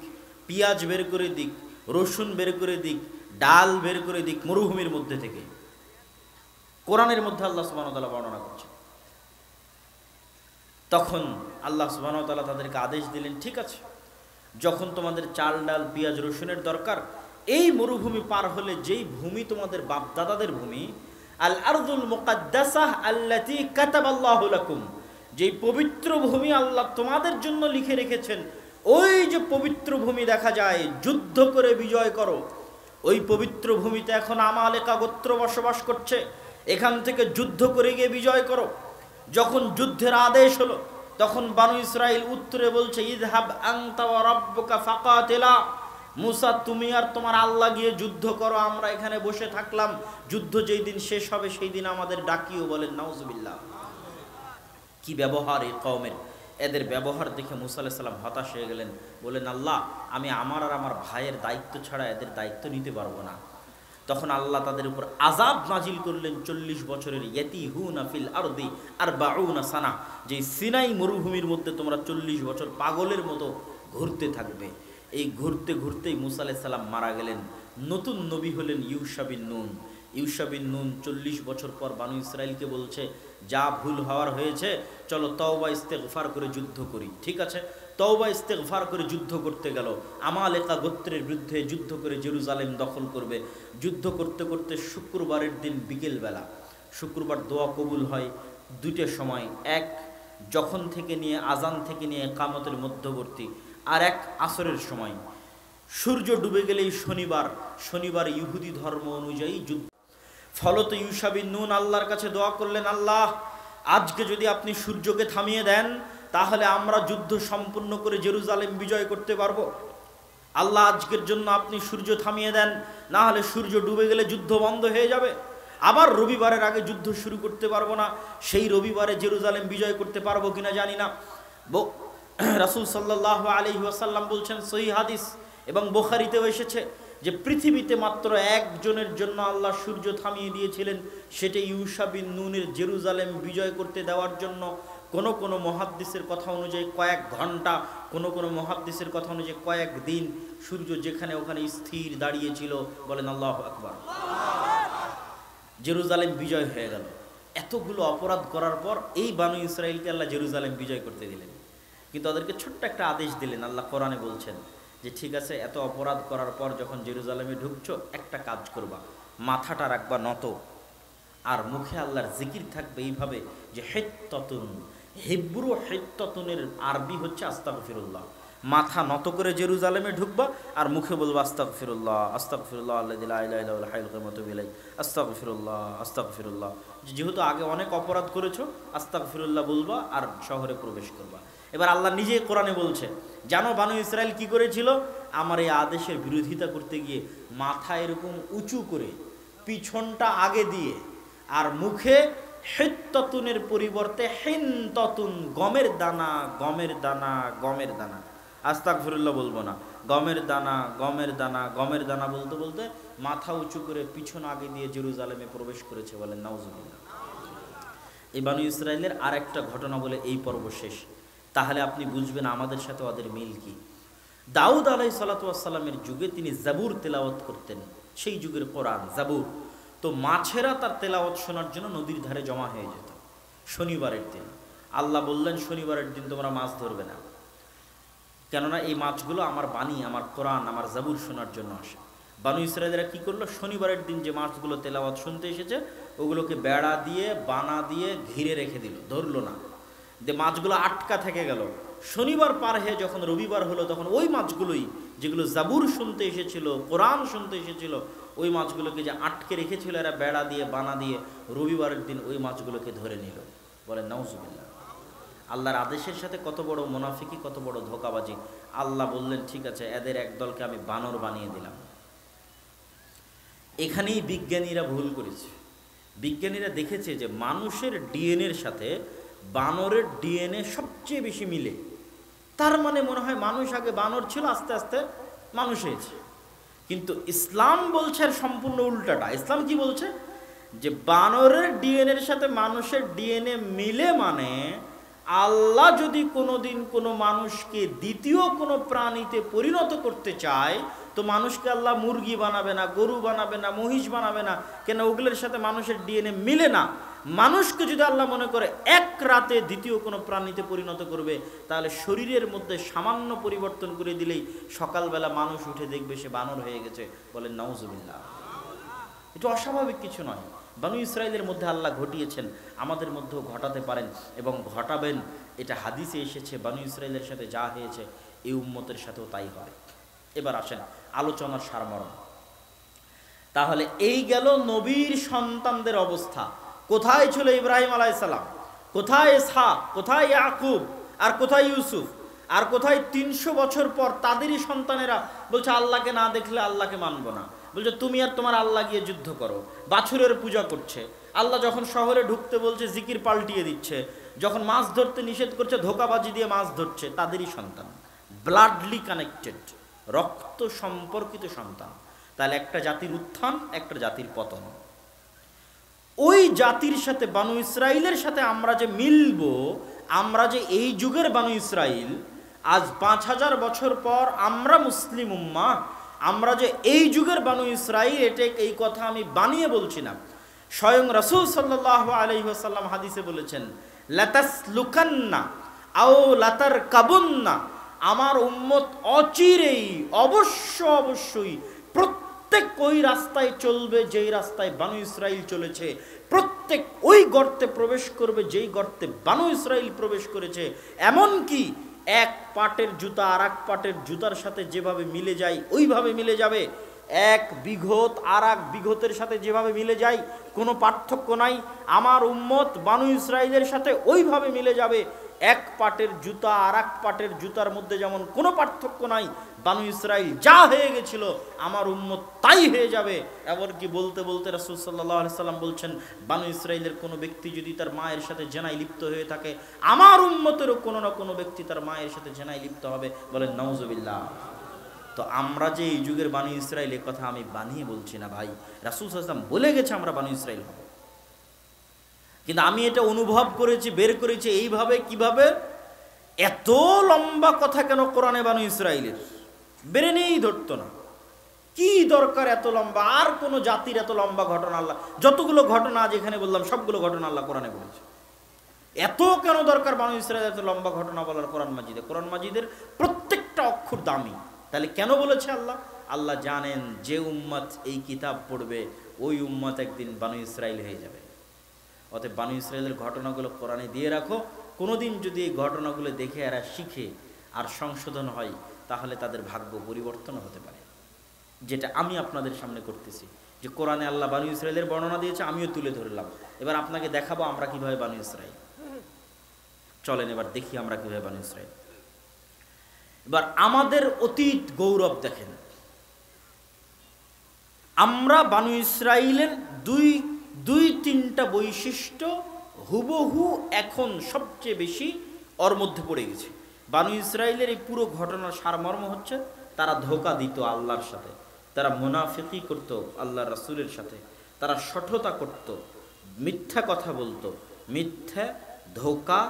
পেঁয়াজ বের করে দিক, রসুন বের করে দিক, ডাল বের করে দিক, মরুভূমির মধ্যে থেকে। কোরআনের মধ্যে আল্লাহ সুবহানাহু ওয়া তাআলা বর্ণনা করছেন। তখন আল্লাহ সুবহানাহু ওয়া তাআলা তাদেরকে আদেশ দিলেন, ঠিক আছে, যখন তোমাদের চাল ডাল পেঁয়াজ রসুনের দরকার, এই মরুভূমি পার হলে যেই ভূমি তোমাদের বাপদাদাদের ভূমি, আল আরদুল মুকাদ্দাসাহ আল্লাতী কাতাবাল্লাহু লাকুম, যেই পবিত্র ভূমি আল্লাহ তোমাদের জন্য লিখে রেখেছেন, ওই যে পবিত্র ভূমি দেখা যায়, যুদ্ধ করে বিজয় করো। ওই পবিত্র ভূমিতে এখন আমালেকা গোত্র বসবাস করছে, এখান থেকে যুদ্ধ করে গিয়ে বিজয় করো। যখন যুদ্ধের আদেশ হলো, তখন বানু ইসরাইল উত্তরে বলছে, ইযহাব আনতা ওয়া রাব্বুকা ফাকাতিলা, মুসা তুমি আর তোমার আল্লাহ গিয়ে যুদ্ধ করো, আমরা এখানে বসে থাকলাম, যুদ্ধ যেই দিন শেষ হবে সেই দিন আমাদের ডাকিও। বলেন নাউজুবিল্লাহ। কি ব্যবহার এই কওমের! এদের ব্যবহার দেখে মুসা আলাইহিস সালাম হতাশ হয়ে গেলেন। বলেন আল্লাহ, আমি আমার আর আমার ভাইয়ের দায়িত্ব ছাড়া এদের দায়িত্ব নিতে পারবো না। তখন আল্লাহ তাদের উপর আযাব নাজিল করলেন 40 বছরের। ইয়াতিহুনা ফিল আরদি 40 সানা, যে সিনাই মরুভূমির মধ্যে তোমরা 40 বছর পাগলের মতো ঘুরতে থাকবে। এই ঘুরতে ঘুরতেই মুসা আলাইহিস সালাম মারা গেলেন। নতুন নবী হলেন ইউশা বিন নুন। ইউশা বিন নুন 40 বছর পর বানু ইসরাইলকে বলছে, যা ভুল হওয়ার হয়েছে চলো তওবা ইস্তেগফার করে যুদ্ধ করি। ঠিক আছে, তওবা ইস্তেগফার করে যুদ্ধ করতে গেল। আমালেকা গোত্রের বিরুদ্ধে যুদ্ধ করে জেরুজালেম দখল করবে। যুদ্ধ করতে করতে শুক্রবারের দিন বিকেলবেলা, শুক্রবার দোয়া কবুল হয় দুইটার সময়, এক যখন থেকে নিয়ে আজান থেকে নিয়ে কামতের মধ্যবর্তী, আর এক আসরের সময়। সূর্য ডুবে গেলেই শনিবার, শনিবার ইহুদি ধর্ম অনুযায়ী যুদ্ধ। ফলত ইউশা বিন নুন আল্লাহর কাছে দোয়া করলেন, আল্লাহ আজকে যদি আপনি সূর্যকে থামিয়ে দেন তাহলে আমরা যুদ্ধ সম্পূর্ণ করে জেরুজালেম বিজয় করতে পারবো। আল্লাহ আজকের জন্য আপনি সূর্য থামিয়ে দেন, না হলে সূর্য ডুবে গেলে যুদ্ধ বন্ধ হয়ে যাবে, আবার রবিবারের আগে যুদ্ধ শুরু করতে পারবো না, সেই রবিবারে জেরুজালেম বিজয় করতে পারবো কিনা জানি না। রাসূল সাল্লাল্লাহু আলাইহি ওয়াসাল্লাম বলছেন, সহিহ হাদিস এবং বুখারীতেও এসেছে যে পৃথিবীতে মাত্র একজনের জন্য আল্লাহ সূর্য থামিয়ে দিয়েছিলেন, সেটা ইউশা বিন নুনের জেরুজালেম বিজয় করতে দেওয়ার জন্য। কোন কোন মুহাদ্দিসের কথা অনুযায়ী কয়েক ঘন্টা, কোন কোন মুহাদ্দিসের কথা অনুযায়ী কয়েক দিন সূর্য যেখানে ওখানে স্থির দাঁড়িয়েছিল। বলেন আল্লাহু আকবার। জেরুজালেম বিজয় হয়ে গেল। এতগুলো অপরাধ করার পর এই বানু ইসরাইলকে আল্লাহ জেরুজালেম বিজয় করতে দিলেন, কিন্তু ওদেরকে ছোট্ট একটা আদেশ দিলেন। আল্লাহ কোরআনে বলছেন যে ঠিক আছে, এত অপরাধ করার পর যখন জেরুজালেমে ঢুকছো একটা কাজ করবা, মাথাটা রাখবা নত, আর মুখে আল্লাহর জিকির থাকবে এইভাবে যে হিত্তাতুন। হিব্রু হিত্তাতুনের আরবি হচ্ছে আস্তাগফিরুল্লাহ। মাথা নত করে জেরুজালেমে ঢুকবা আর মুখে বলবা আস্তাগফিরুল্লাহ আস্তাগফিরুল্লাহ আল্লাযী লা ইলাহা ইল্লা হুয়াল হাইয়ুল কাইয়্যুম ওয়া আতুবু ইলাইহি আস্তাগফিরুল্লাহ আস্তাগফিরুল্লাহ। যেহেতু আগে অনেক অপরাধ করেছো, আস্তাগফিরুল্লাহ বলবা আর শহরে প্রবেশ করবা। এবার আল্লাহ নিজেই কোরআনে বলছে, জানো বানু ইসরাইল কি করেছিল? আমার এই আদেশের বিরোধিতা করতে গিয়ে মাথা এরকম উঁচু করে পিছনটা আগে দিয়ে আর মুখে হিত্তাতুনের পরিবর্তে হিনতাতুন, গমের দানা গমের দানা গমের দানা, আস্তাগফিরুল্লাহ বলবো না, গমের দানা গমের দানা গমের দানা বলতে বলতে মাথা উঁচু করে পিছন আগে দিয়ে জেরুজালেমে প্রবেশ করেছে। বলেন নাউজুবিল্লাহ। এই বানু ইসরাইলের আর একটা ঘটনা বলে এই পর্ব শেষ, তাহলে আপনি বুঝবেন আমাদের সাথে ওদের মিল কি। দাউদ আলাইহিস সালাতু ওয়াস সালামের যুগে তিনি জাবুর তেলাওয়াত করতেন, সেই যুগের কোরআন জাবুর। তো মাছেরা তার তেলাওয়াত শোনার জন্য নদীর ধারে জমা হয়ে যেত শনিবারের দিন। আল্লাহ বললেন শনিবারের দিন তোমরা মাছ ধরবে না, কেননা এই মাছগুলো আমার বাণী, আমার কোরআন, আমার জাবুর শোনার জন্য আসে। বানু ইসরায়েলরা কি করলো? শনিবারের দিন যে মাছগুলো তেলাওয়াত শুনতে এসেছে ওগুলোকে বেড়া দিয়ে বানা দিয়ে ঘিরে রেখে দিল, ধরলো না, যে মাছগুলো আটকা থেকে গেল। শনিবার পার হয়ে যখন রবিবার হলো তখন ওই মাছগুলোই যেগুলো জাবুর শুনতে এসেছিল, কোরআন শুনতে এসেছিল, ওই মাছগুলোকে যে আটকে রেখেছিল এরা বেড়া দিয়ে বানা দিয়ে, রবিবারের দিন ওই মাছগুলোকে ধরে নিল। বলেন নাউজুবিল্লাহ। আল্লাহর আদেশের সাথে কত বড় মুনাফিকি, কত বড় ধোঁকাবাজি। আল্লাহ বললেন ঠিক আছে, এদের একদলকে আমি বানর বানিয়ে দিলাম। এখানেই বিজ্ঞানীরা ভুল করেছে। বিজ্ঞানীরা দেখেছে যে মানুষের ডিএনএর সাথে বানরের ডিএনএ সবচেয়ে বেশি মিলে। তার মানে মনে হয় মানুষ আগে বানর ছিল, আস্তে আস্তে মানুষ হয়েছে। কিন্তু ইসলাম বলছে সম্পূর্ণ উল্টাটা। ইসলাম কি বলছে? যে বানরের ডিএনএর সাথে মানুষের ডিএনএ মিলে মানে আল্লাহ যদি কোনোদিন কোনো মানুষকে দ্বিতীয় কোনো প্রাণীতে পরিণত করতে চায় তো মানুষকে আল্লাহ মুরগি বানাবে না, গরু বানাবে না, মহিষ বানাবে না, কেন ওগুলোর সাথে মানুষের ডিএনএ মিলে না। মানুষকে যদি আল্লাহ মনে করে এক রাতে দ্বিতীয় কোনো প্রাণীতে পরিণত করবে, তাহলে শরীরের মধ্যে সামান্য পরিবর্তন করে দিলেই সকালবেলা মানুষ উঠে দেখবে সে বানর হয়ে গেছে। বলেন নাউজুবিল্লাহ। এটা অস্বাভাবিক কিছু নয়। বানু ইসরায়েলের মধ্যে আল্লাহ ঘটিয়েছেন, আমাদের মধ্যেও ঘটাতে পারেন এবং ঘটাবেন। এটা হাদিসে এসেছে, বানু ইসরায়েলের সাথে যা হয়েছে এই উম্মতের সাথেও তাই হয়। এবার আসেন আলোচনার সারমর্ম। তাহলে এই গেল নবীর সন্তানদের অবস্থা। কোথায় ছিল ইব্রাহিম আলাইহিস সালাম, কোথায় ইসহাক, কোথায় ইয়াকুব, আর কোথায় ইউসুফ? আর কোথায় 300 বছর পর তাদেরই সন্তানেরা বলছে আল্লাহকে না দেখলে আল্লাহকে মানবো না, বলছে তুমি আর তোমার আল্লাহ গিয়ে যুদ্ধ করো, বাছুরের পূজা করছে। আল্লাহ যখন শহরে ঢুকতে বলছে জিকির পাল্টিয়ে দিচ্ছে, যখন মাছ ধরতে নিষেধ করছে ধোকাবাজি দিয়ে মাছ ধরছে। তাদেরই সন্তান, ব্লাডলি কানেক্টেড, রক্ত সম্পর্কিত সন্তান। তাহলে একটা জাতির উত্থান, একটা জাতির পতন। ওই জাতির সাথে বানু ইসরাইলের সাথে আমরা যে মিলব, আমরা যে এই যুগের বানু ইসরাইল, আজ 5000 বছর পর আমরা মুসলিম উম্মাহ, আমরা যে এই যুগের বানু ইসরাইল, এই কথা আমি বানিয়ে বলছি না। স্বয়ং রাসূল সাল্লাল্লাহু আলাইহি ওয়াসাল্লাম হাদিসে বলেছেন, লাতাসলুকান্না আও লাতারকাবুন্না, আমার উম্মত অচিরেই অবশ্যই প্রত্যেক ওই রাস্তায় চলবে যেই রাস্তায় বানু ইসরাইল চলেছে, প্রত্যেক ওই গর্তে প্রবেশ করবে যেই গর্তে বানু ইসরাইল প্রবেশ করেছে। এমনকি এক পাটের জুতা আর এক পাটের জুতার সাথে যেভাবে মিলে যায় ওইভাবে মিলে যাবে, এক বিঘত আর এক বিঘতের সাথে যেভাবে মিলে যায় কোনো পার্থক্য নাই। আমার উম্মত বানু ইসরাইলের সাথে ওইভাবে মিলে যাবে, এক পাটের জুতা আর এক পাটের জুতার মধ্যে যেমন কোনো পার্থক্য নাই। বানু ইসরাইল যা হয়ে গেছিল আমার উম্মত তাই হয়ে যাবে। এমনকি বলতে বলতে রাসূল সাল্লাল্লাহু আলাইহি সাল্লাম বলছেন, বানু ইসরাইলের কোনো ব্যক্তি যদি তার মায়ের সাথে জেনায় লিপ্ত হয়ে থাকে, আমার উম্মতেরও কোনো না কোনো ব্যক্তি তার মায়ের সাথে জেনায় লিপ্ত হবে। বলেন নাউজুবিল্লাহ। তো আমরা যে এই যুগের বানু ইসরাইল, এ কথা আমি বানিয়ে বলছি না ভাই, রাসূল সাল্লাল্লাহু আলাইহি ওয়াসাল্লাম বলে গেছে আমরা বানু ইসরাইল হব। কিন্তু আমি এটা অনুভব করেছি, বের করেছি এইভাবে। কিভাবে? এত লম্বা কথা কেন কোরআনে বানু ইসরাইলের? ব্রেনেই ধরতো না, কি দরকার এত লম্বা? আর কোন জাতির এত লম্বা ঘটনা আল্লাহ, যতগুলো ঘটনা আজ এখানে বললাম সবগুলো ঘটনা আল্লাহ কোরআনে বলেছে। এত কেন দরকার বানু ইসরাইল এত লম্বা ঘটনা বলার কোরআন মাজিদে? কোরআন মাজিদের প্রত্যেকটা অক্ষর দামি। তাহলে কেন বলেছে আল্লাহ? আল্লাহ জানেন যে উম্মত এই কিতাব পড়বে ওই উম্মত একদিন বানু ইসরাইল হয়ে যাবে। অতএব বানু ইসরাইলের ঘটনাগুলো কোরআনে দিয়ে রাখো। কোনোদিন যদি এই ঘটনাগুলো দেখে এরা শিখে আর সংশোধন হয়, তাহলে তাদের ভাগ্য পরিবর্তন হতে পারে। যেটা আমি আপনাদের সামনে করতেছি, যে কোরআনে আল্লাহ বানু ইসরাইলের বর্ণনা দিয়েছে, আমিও তুলে ধরলাম। এবার আপনাকে দেখাবো আমরা কিভাবে বানু ইসরাইল। চলেন এবার দেখি আমরা কিভাবে বানু ইসরাইল। এবার আমাদের অতীত গৌরব দেখেন। আমরা বানু ইসরাইলের দুই তিনটা বৈশিষ্ট্য হুবহু এখন সবচেয়ে বেশি ওর মধ্যে পড়ে গেছে। বানু ইসরাইলের এই পুরো ঘটনার সারমর্ম হচ্ছে, তারা ধোঁকা দিত আল্লাহর সাথে, তারা মুনাফিকি করত আল্লাহর রাসূলের সাথে, তারা শঠতা করত, মিথ্যা কথা বলতো। মিথ্যা, ধোঁকা,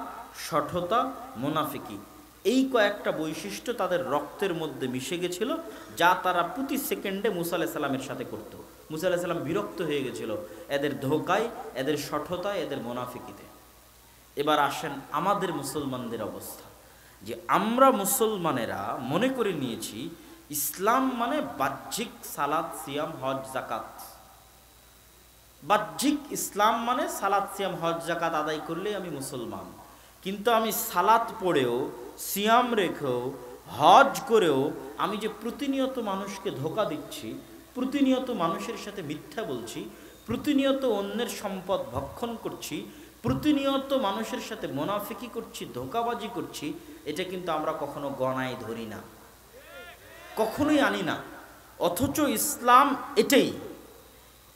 শঠতা, মুনাফিকি, এই কয়েকটা বৈশিষ্ট্য তাদের রক্তের মধ্যে মিশে গেছিল, যা তারা প্রতি সেকেন্ডে মুসা আলাইহিস সালামের সাথে করত। মুসা আলাইহিস সালাম বিরক্ত হয়ে গেছিল এদের ধোঁকায়, এদের শঠতায়, এদের মুনাফিকিতে। এবার আসেন আমাদের মুসলমানদের অবস্থা, যে আমরা মুসলমানেরা মনে করে নিয়েছি ইসলাম মানে বাহ্যিক সালাত, সিয়াম, হজ, যাকাত। বাহ্যিক ইসলাম মানে সালাত, সিয়াম, হজ, যাকাত আদায় করলেই আমি মুসলমান। কিন্তু আমি সালাত পড়েও, সিয়াম রেখেও, হজ করেও আমি যে প্রতিনিয়ত মানুষকে ধোঁকা দিচ্ছি, প্রতিনিয়ত মানুষের সাথে মিথ্যা বলছি, প্রতিনিয়ত অন্যের সম্পদ ভক্ষণ করছি, প্রতিনিয়ত মানুষের সাথে মুনাফিকি করছি, ধোঁকাবাজি করছি, এটা কিন্তু আমরা কখনো গণায় ধরি না, কখনোই আনি না। অথচ ইসলাম এটাই।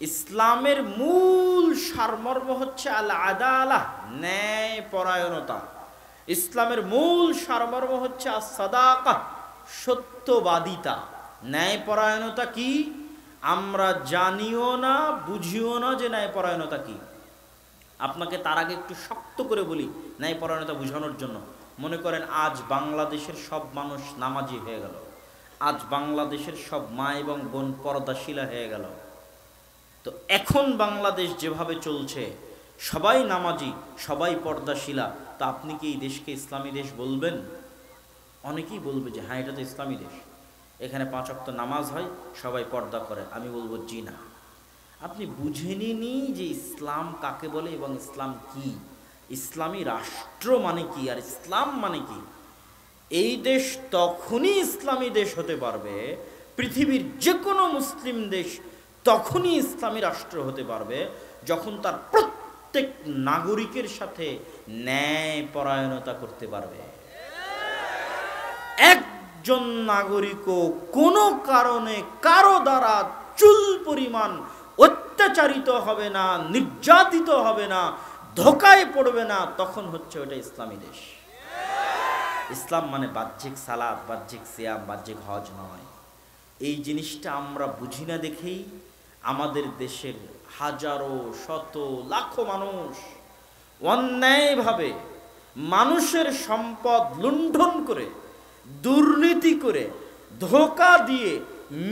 ইসলামের মূল সারমর্ম হচ্ছে আল আদালাহ, ন্যায় পরায়ণতা। ইসলামের মূল সারমর্ম হচ্ছে আস-সাদাকাহ, সত্যবাদিতা। ন্যায় পরায়ণতা কি? আমরা জানিও না, বুঝিও না যে ন্যায় পরায়ণতা কি। আপনাকে তার আগে একটু শক্ত করে বলি ন্যায় পরায়ণতা বোঝানোর জন্য। মনে করেন আজ বাংলাদেশের সব মানুষ নামাজি হয়ে গেল, আজ বাংলাদেশের সব মা এবং বোন পর্দাশীলা হয়ে গেল। তো এখন বাংলাদেশ যেভাবে চলছে, সবাই নামাজি, সবাই পর্দাশীলা, তা আপনি কি এই দেশকে ইসলামী দেশ বলবেন? অনেকেই বলবে যে হ্যাঁ, এটা তো ইসলামী দেশ, এখানে 5 ওয়াক্ত নামাজ হয়, সবাই পর্দা করে। আমি বলবো জি না, আপনি বুঝেনি যে ইসলাম কাকে বলে এবং ইসলাম কি, ইসলামী রাষ্ট্র মানে কি, আর ইসলাম মানে কি। এই দেশ তখনই ইসলামী দেশ হতে পারবে, পৃথিবীর যে কোনো মুসলিম দেশ তখনই ইসলামী রাষ্ট্র হতে পারবে, যখন তার প্রত্যেক নাগরিকের সাথে ন্যায় পরায়ণতা করতে পারবে। একজন নাগরিকও কোনো কারণে কারো দ্বারা চুল পরিমাণ অত্যাচারিত হবে না, নির্যাতিত হবে না, ধোকায় পড়বে না, তখন হচ্ছে ওটা ইসলামী দেশ। ইসলাম মানে বাহ্যিক সালাত, বাহ্যিক সিয়াম, বাহ্যিক হজ নয়। এই জিনিসটা আমরা বুঝি না দেখেই আমাদের দেশের হাজারো শত লাখো মানুষ অন্যায়ভাবে মানুষের সম্পদ লুণ্ঠন করে, দুর্নীতি করে, ধোঁকা দিয়ে,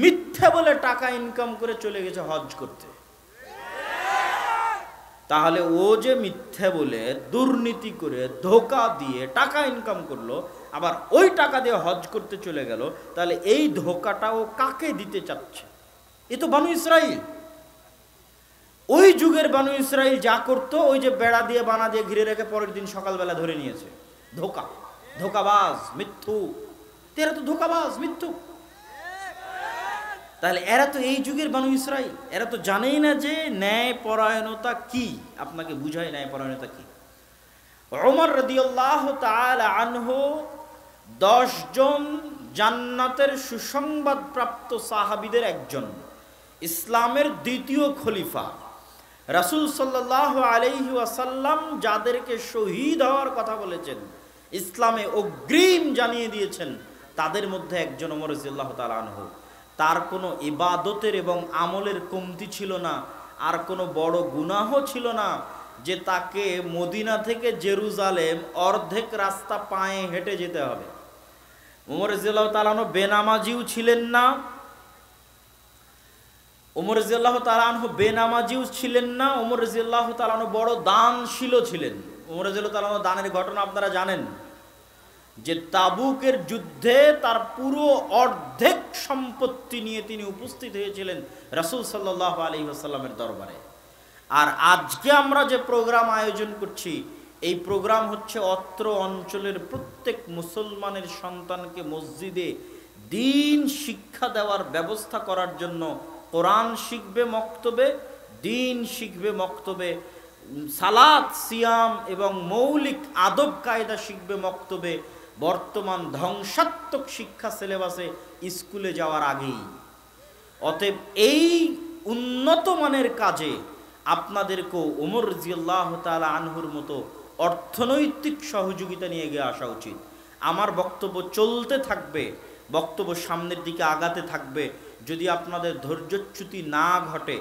মিথ্যা বলে টাকা ইনকাম করে চলে গেছে হজ করতে। তাহলে ও যে মিথ্যা বলে, দুর্নীতি করে, ধোঁকা দিয়ে টাকা ইনকাম করলো, আবার ওই টাকা দিয়ে হজ করতে চলে গেল, তাহলে এই ধোঁকাটা ও কাকে দিতে চাচ্ছে? এ তো বানু ইসরাইল। ওই যুগের বানু ইসরাইল যা করতো, ওই যে বেড়া দিয়ে বানা দিয়ে ঘিরে রেখে পরের দিন সকালবেলা ধরে নিয়েছে। ধোঁকা, ধোঁকাবাজ, মিথ্যু। এরা তো ধোঁকাবাজ, মিথ্যু। তাহলে এরা তো এই যুগের বানু ইসরাইল, এরা তো জানেই না যে ন্যায় পরায়ণতা কি। আপনাকে বুঝায় ন্যায় পরায়ণতা কি। ওমর রাদিয়াল্লাহু তাআলা আনহু 10 জন জান্নাতের সুসংবাদ প্রাপ্ত সাহাবীদের একজন, ইসলামের দ্বিতীয় খলিফা। রাসূল সাল্লাল্লাহু আলাইহি ওয়াসাল্লাম যাদেরকে শহীদ হওয়ার কথা বলেছেন, ইসলামে অগ্রিম জানিয়ে দিয়েছেন, তাদের মধ্যে একজন ওমর রাদিয়াল্লাহু তাআলা আনহু। তার কোনো ইবাদতের এবং আমলের কমতি ছিল না, আর কোনো বড় গুনাহ ছিল না যে তাকে মদিনা থেকে জেরুজালেম অর্ধেক রাস্তা পায়ে হেঁটে যেতে হবে। ওমর রাদিয়াল্লাহু তাআলা আনহু বেনামাজিও ছিলেন না, ওমর রাদিয়াল্লাহু তাআলা আনহু বেনামাজিও ছিলেন না, ওমর রাদিয়াল্লাহু তাআলা আনহু বড় দানশীল ছিলেন। ওমর রাদিয়াল্লাহু তাআলা আনহু দানের ঘটনা আপনারা জানেন, যে তাবুকের যুদ্ধে তার পুরো অর্ধেক সম্পত্তি নিয়ে তিনি উপস্থিত হয়েছিলেন রাসূল সাল্লাল্লাহু আলাইহি ওয়াসাল্লামের দরবারে। আর আজকে আমরা যে প্রোগ্রাম আয়োজন করছি, এই প্রোগ্রাম হচ্ছে অত্র অঞ্চলের প্রত্যেক মুসলমানের সন্তানকে মসজিদে দিন শিক্ষা দেওয়ার ব্যবস্থা করার জন্য। কোরআন শিখবে মক্তবে, দিন শিখবে মক্তবে, সালাত, সিয়াম এবং মৌলিক আদব কায়দা শিখবে মক্তবে। বর্তমান ধ্বংসাত্মক শিক্ষা সিলেবাসে স্কুলে যাওয়ার আগেই। অতএব এই উন্নত মানের কাজে আপনাদেরকেও ওমর রাদিয়াল্লাহু তাআলা আনহুর মতো অর্থনৈতিক সহযোগিতা নিয়ে গিয়ে আসা উচিত। আমার বক্তব্য চলতে থাকবে, বক্তব্য সামনের দিকে আগাতে থাকবে। যদি আপনাদের ধৈর্যচ্যুতি না ঘটে,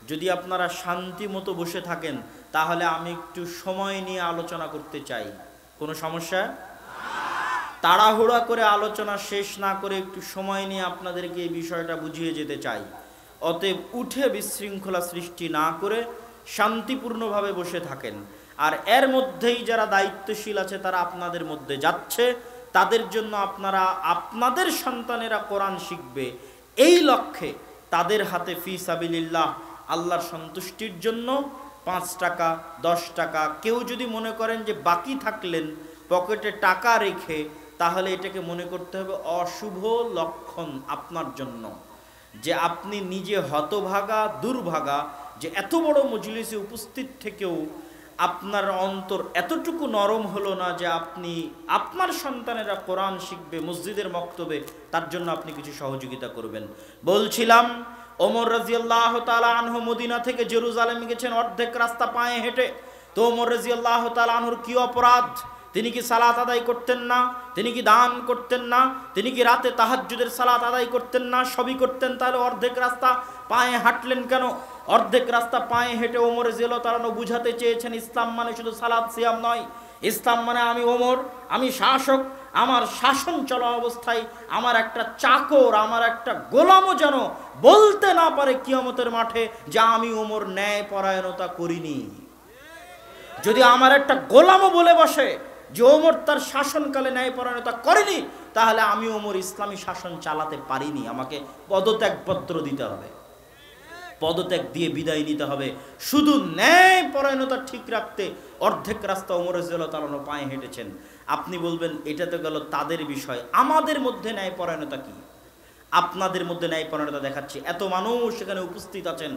যদি আপনারা শান্তি মতো বসে থাকেন, তাহলে আমি একটু সময় নিয়ে আলোচনা করতে চাই। কোনো সমস্যা? তাড়াহুড়া করে আলোচনা শেষ না করে একটু সময় নিয়ে আপনাদেরকে এই বিষয়টা বুঝিয়ে যেতে চাই। অতএব উঠে বিশৃঙ্খলা সৃষ্টি না করে শান্তিপূর্ণভাবে বসে থাকেন। আর এর মধ্যেই যারা দায়িত্বশীল আছে তারা আপনাদের মধ্যে যাচ্ছে, তাদের জন্য আপনারা, আপনাদের সন্তানেরা কোরআন শিখবে, এই লক্ষ্যে তাদের হাতে ফি সাবিলিল্লাহ, আল্লাহর সন্তুষ্টির জন্য 5 টাকা, 10 টাকা, কেউ যদি মনে করেন যে বাকি থাকলেন পকেটে টাকা রেখে, তাহলে এটাকে মনে করতে হবে অশুভ লক্ষণ আপনার জন্য, যে আপনি নিজে হতভাগা, দুর্ভাগা, যে এত বড় মজলিসে উপস্থিত থেকেও আপনার অন্তর এতটুকু নরম হলো না যে আপনি আপনার সন্তানেরা কোরআন শিখবে মসজিদের মক্তবে, তার জন্য আপনি কিছু সহযোগিতা করবেন। বলছিলাম ওমর রাদিয়াল্লাহু তাআলা আনহু মদিনা থেকে জেরুজালেম গেছেন অর্ধেক রাস্তা পায়ে হেঁটে। তো ওমর রাদিয়াল্লাহু তাআলা আনহুর কি অপরাধ? তিনি কি সালাত আদায় করতেন না? তিনি কি দান করতেন না? তিনি কি রাতে তাহাজ্জুদের সালাত আদায় করতেন না? সবই করতেন। তাহলে অর্ধেক রাস্তা পায়ে হাঁটলেন কেন? অর্ধেক রাস্তা পায়ে হেঁটে ওমর রাদিয়াল্লাহু তাআলা বুঝাতে চেয়েছেন ইসলাম মানে শুধু সালাত সিয়াম নয়। ইসলাম মানে আমি ওমর, আমি শাসক, আমার শাসন চলা অবস্থায় আমার একটা চাকর, আমার একটা গোলামও যেন বলতে না পারে কিয়ামতের মাঠে যে আমি ওমর ন্যায় পরায়ণতা করিনি। যদি আমার একটা গোলামও বলে বসে যে ওমর তার শাসনকালে ন্যায়পরায়ণতা করেনি, তাহলে আমি ওমর ইসলামী শাসন চালাতে পারিনি, আমাকে পদত্যাগপত্র দিতে হবে, পদত্যাগ দিয়ে বিদায় নিতে হবে। শুধু ন্যায়পরায়ণতা ঠিক রাখতে অর্ধেক রাস্তা ওমর রাদিয়াল্লাহু তাআলা পায়ে হেঁটেছেন। আপনি বলবেন এটা তো গেল তাদের বিষয়, আমাদের মধ্যে ন্যায়পরায়ণতা কি? আপনাদের মধ্যে ন্যায়পরায়ণতা দেখাচ্ছি। এত মানুষ এখানে উপস্থিত আছেন,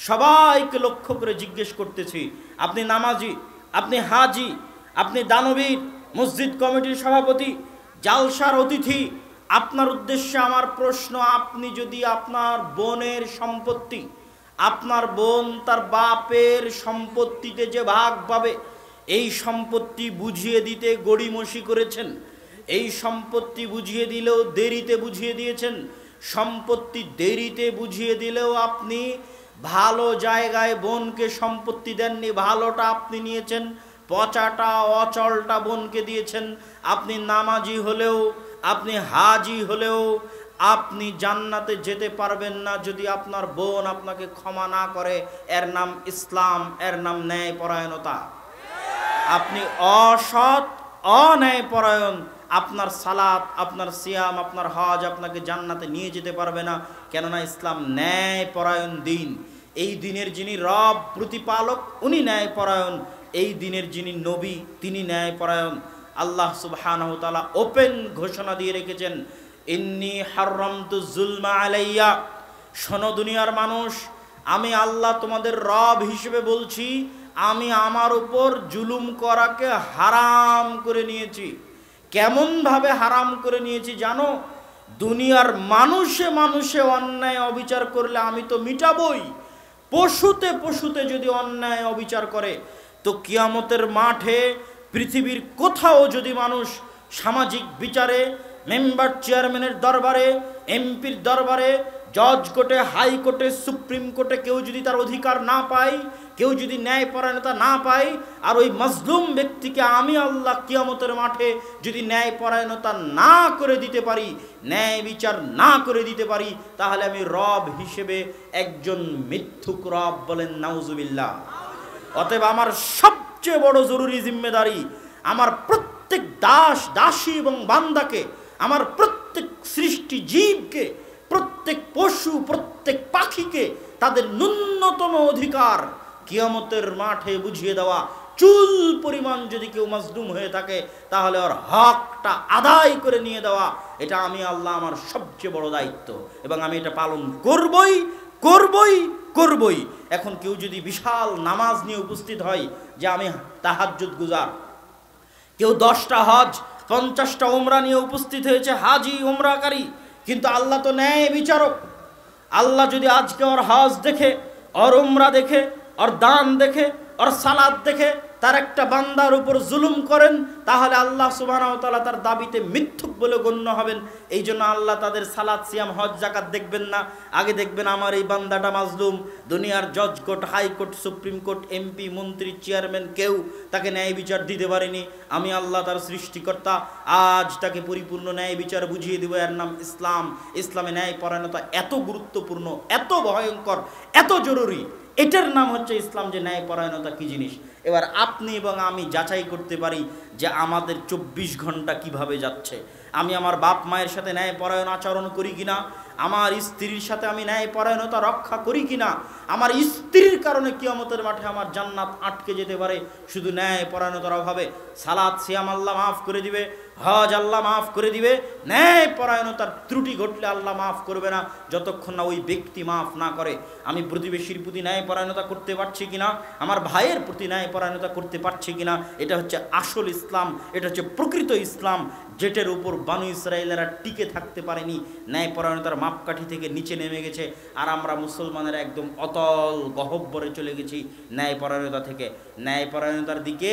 সবাইকে লক্ষ্য করে জিজ্ঞেস করতেছি, আপনি নামাজি, আপনি হাজি, আপনি দানবীর, মসজিদ কমিটির সভাপতি, জালসার অতিথি, আপনার উদ্দেশ্যে আমার প্রশ্ন, আপনি যদি আপনার বোনের সম্পত্তি, আপনার বোন তার বাপের সম্পত্তিতে যে ভাগ পাবে, এই সম্পত্তি বুঝিয়ে দিতে গড়িমসি করেছেন, এই সম্পত্তি বুঝিয়ে দিলেও দেরিতে বুঝিয়ে দিয়েছেন, সম্পত্তি দেরিতে বুঝিয়ে দিলেও আপনি ভালো জায়গায় বোনকে সম্পত্তি দেননি, ভালোটা আপনি নিয়েছেন, পচাটা অচলটা বোনকে দিয়েছেন। আপনি নামাজি হলেও, আপনি হাজি হলেও আপনি জান্নাতে যেতে পারবেন না যদি আপনার বোন আপনাকে ক্ষমা না করে। এর নাম ইসলাম, এর নাম ন্যায়পরায়ণতা। আপনি অসৎ, অন্যায়পরায়ণ, আপনার সালাত, আপনার সিয়াম, আপনার হজ আপনাকে জান্নাতে নিয়ে যেতে পারবে না। কেননা ইসলাম ন্যায়পরায়ণ দিন। এই দিনের যিনি রব প্রতিপালক উনি ন্যায়পরায়ণ, এই দিনের যিনি নবী তিনি ন্যায়পরায়ণ। আল্লাহ সুবহানাহু ওয়া তাআলা ওপেন ঘোষণা দিয়ে রেখেছেন, ইন্নী হাররামতু যুলমা আলাইয়া। শোনো দুনিয়ার মানুষ, আমি আল্লাহ তোমাদের রব হিসেবে বলছি, আমি আমার উপর জুলুম করাকে হারাম করে নিয়েছি। কেমনভাবে হারাম করে নিয়েছি জানো? দুনিয়ার মানুষে মানুষে অন্যায় অবিচার করলে আমি তো মিটাবই। পশুতে পশুতে যদি অন্যায় অবিচার করে, তো কিয়ামতের মাঠে পৃথিবীর কোথাও যদি মানুষ সামাজিক বিচারে, মেম্বার চেয়ারম্যানের দরবারে, এমপির দরবারে, জজ কোর্টে, হাইকোর্টে, সুপ্রিম কোর্টে কেউ যদি তার অধিকার না পায়, কেউ যদি ন্যায়পরায়ণতা না পায়, আর ওই মজলুম ব্যক্তিকে আমি আল্লাহ কিয়ামতের মাঠে যদি ন্যায়পরায়ণতা না করে দিতে পারি, ন্যায় বিচার না করে দিতে পারি, তাহলে আমি রব হিসেবে একজন মিথ্যুক রব। বলেন নাউজুবিল্লাহ। অতএব আমার সবচেয়ে বড় জরুরি জিম্মেদারি, আমার প্রত্যেক দাস দাসী এবং বান্দাকে, আমার প্রত্যেক সৃষ্টি জীবকে, প্রত্যেক পশু, প্রত্যেক পাখিকে তাদের ন্যূনতম অধিকার কিয়ামতের মাঠে বুঝিয়ে দেওয়া। চুল পরিমাণ যদি কেউ মাজলুম হয়ে থাকে, তাহলে ওর হকটা আদায় করে নিয়ে দেওয়া, এটা আমি আল্লাহ আমার সবচেয়ে বড় দায়িত্ব, এবং আমি এটা পালন করবই, করবই, করবই। এখন কেউ যদি বিশাল নামাজ নিয়ে উপস্থিত হয় যে আমি তাহাজ্জুদ গুজার, কেউ 10টা হজ 50টা উমরা নিয়ে উপস্থিত হয়েছে, হাজি উমরাকারী, কিন্তু আল্লাহ তো ন্যায় বিচারক। আল্লাহ যদি আজকে ওর হজ দেখে, ওর উমরা দেখে, ওর দান দেখে, ওর সালাত দেখে তার একটা বান্দার উপর জুলুম করেন, তাহলে আল্লাহ সুবহানাহু ওয়া তাআলা তার দাবিতে মিথ্যুক বলে গণ্য হবেন। এই জন্য আল্লাহ তাদের সালাত, সিয়াম, হজ, যাকাত দেখবেন না, আগে দেখবেন আমার এই বান্দাটা মাজলুম। দুনিয়ার জজ court, high court, supreme court, MP, মন্ত্রী, চেয়ারম্যান কেউ তাকে ন্যায় বিচার দিতে পারেনি। আমি আল্লাহ তার সৃষ্টিকর্তা, আজ তাকে পরিপূর্ণ ন্যায় বিচার বুঝিয়ে দেব। এর নাম ইসলাম। ইসলামে ন্যায়পরায়ণতা এত গুরুত্বপূর্ণ, এত ভয়ঙ্কর, এত জরুরি, এটার নাম হচ্ছে ইসলাম, যে ন্যায়পরায়ণতা কী জিনিস। এবার আপনি এবং আমি যাচাই করতে পারি যে আমাদের 24 ঘন্টা কিভাবে যাচ্ছে। আমি আমার বাপ মায়ের সাথে ন্যায়পরায়ণ আচরণ করি কিনা, আমার স্ত্রীর সাথে আমি ন্যায়পরায়ণতা রক্ষা করি কিনা। আমার স্ত্রীর কারণে কিয়ামতের মাঠে আমার জান্নাত আটকে যেতে পারে শুধু ন্যায়পরায়ণতার অভাবে। সালাত, সিয়াম আল্লাহ মাফ করে দিবে, হজ আল্লাহ মাফ করে দিবে, ন্যায়পরায়ণতার ত্রুটি ঘটলে আল্লাহ মাফ করবে না যতক্ষণ না ওই ব্যক্তি মাফ না করে। আমি প্রতিবেশীর প্রতি ন্যায়পরায়ণতা করতে পারছি কিনা, আমার ভাইয়ের প্রতি ন্যায়পরায়ণতা করতে পারছি কিনা, এটা হচ্ছে আসল ইসলাম, এটা হচ্ছে প্রকৃত ইসলাম, যেটার উপর বানু ইসরায়েলেরা টিকে থাকতে পারেনি, ন্যায়পরায়ণতার মাপকাঠি থেকে নিচে নেমে গেছে। আর আমরা মুসলমানেরা একদম অতল গহব্বরে চলে গেছি ন্যায়পরায়ণতা থেকে। ন্যায়পরায়ণতার দিকে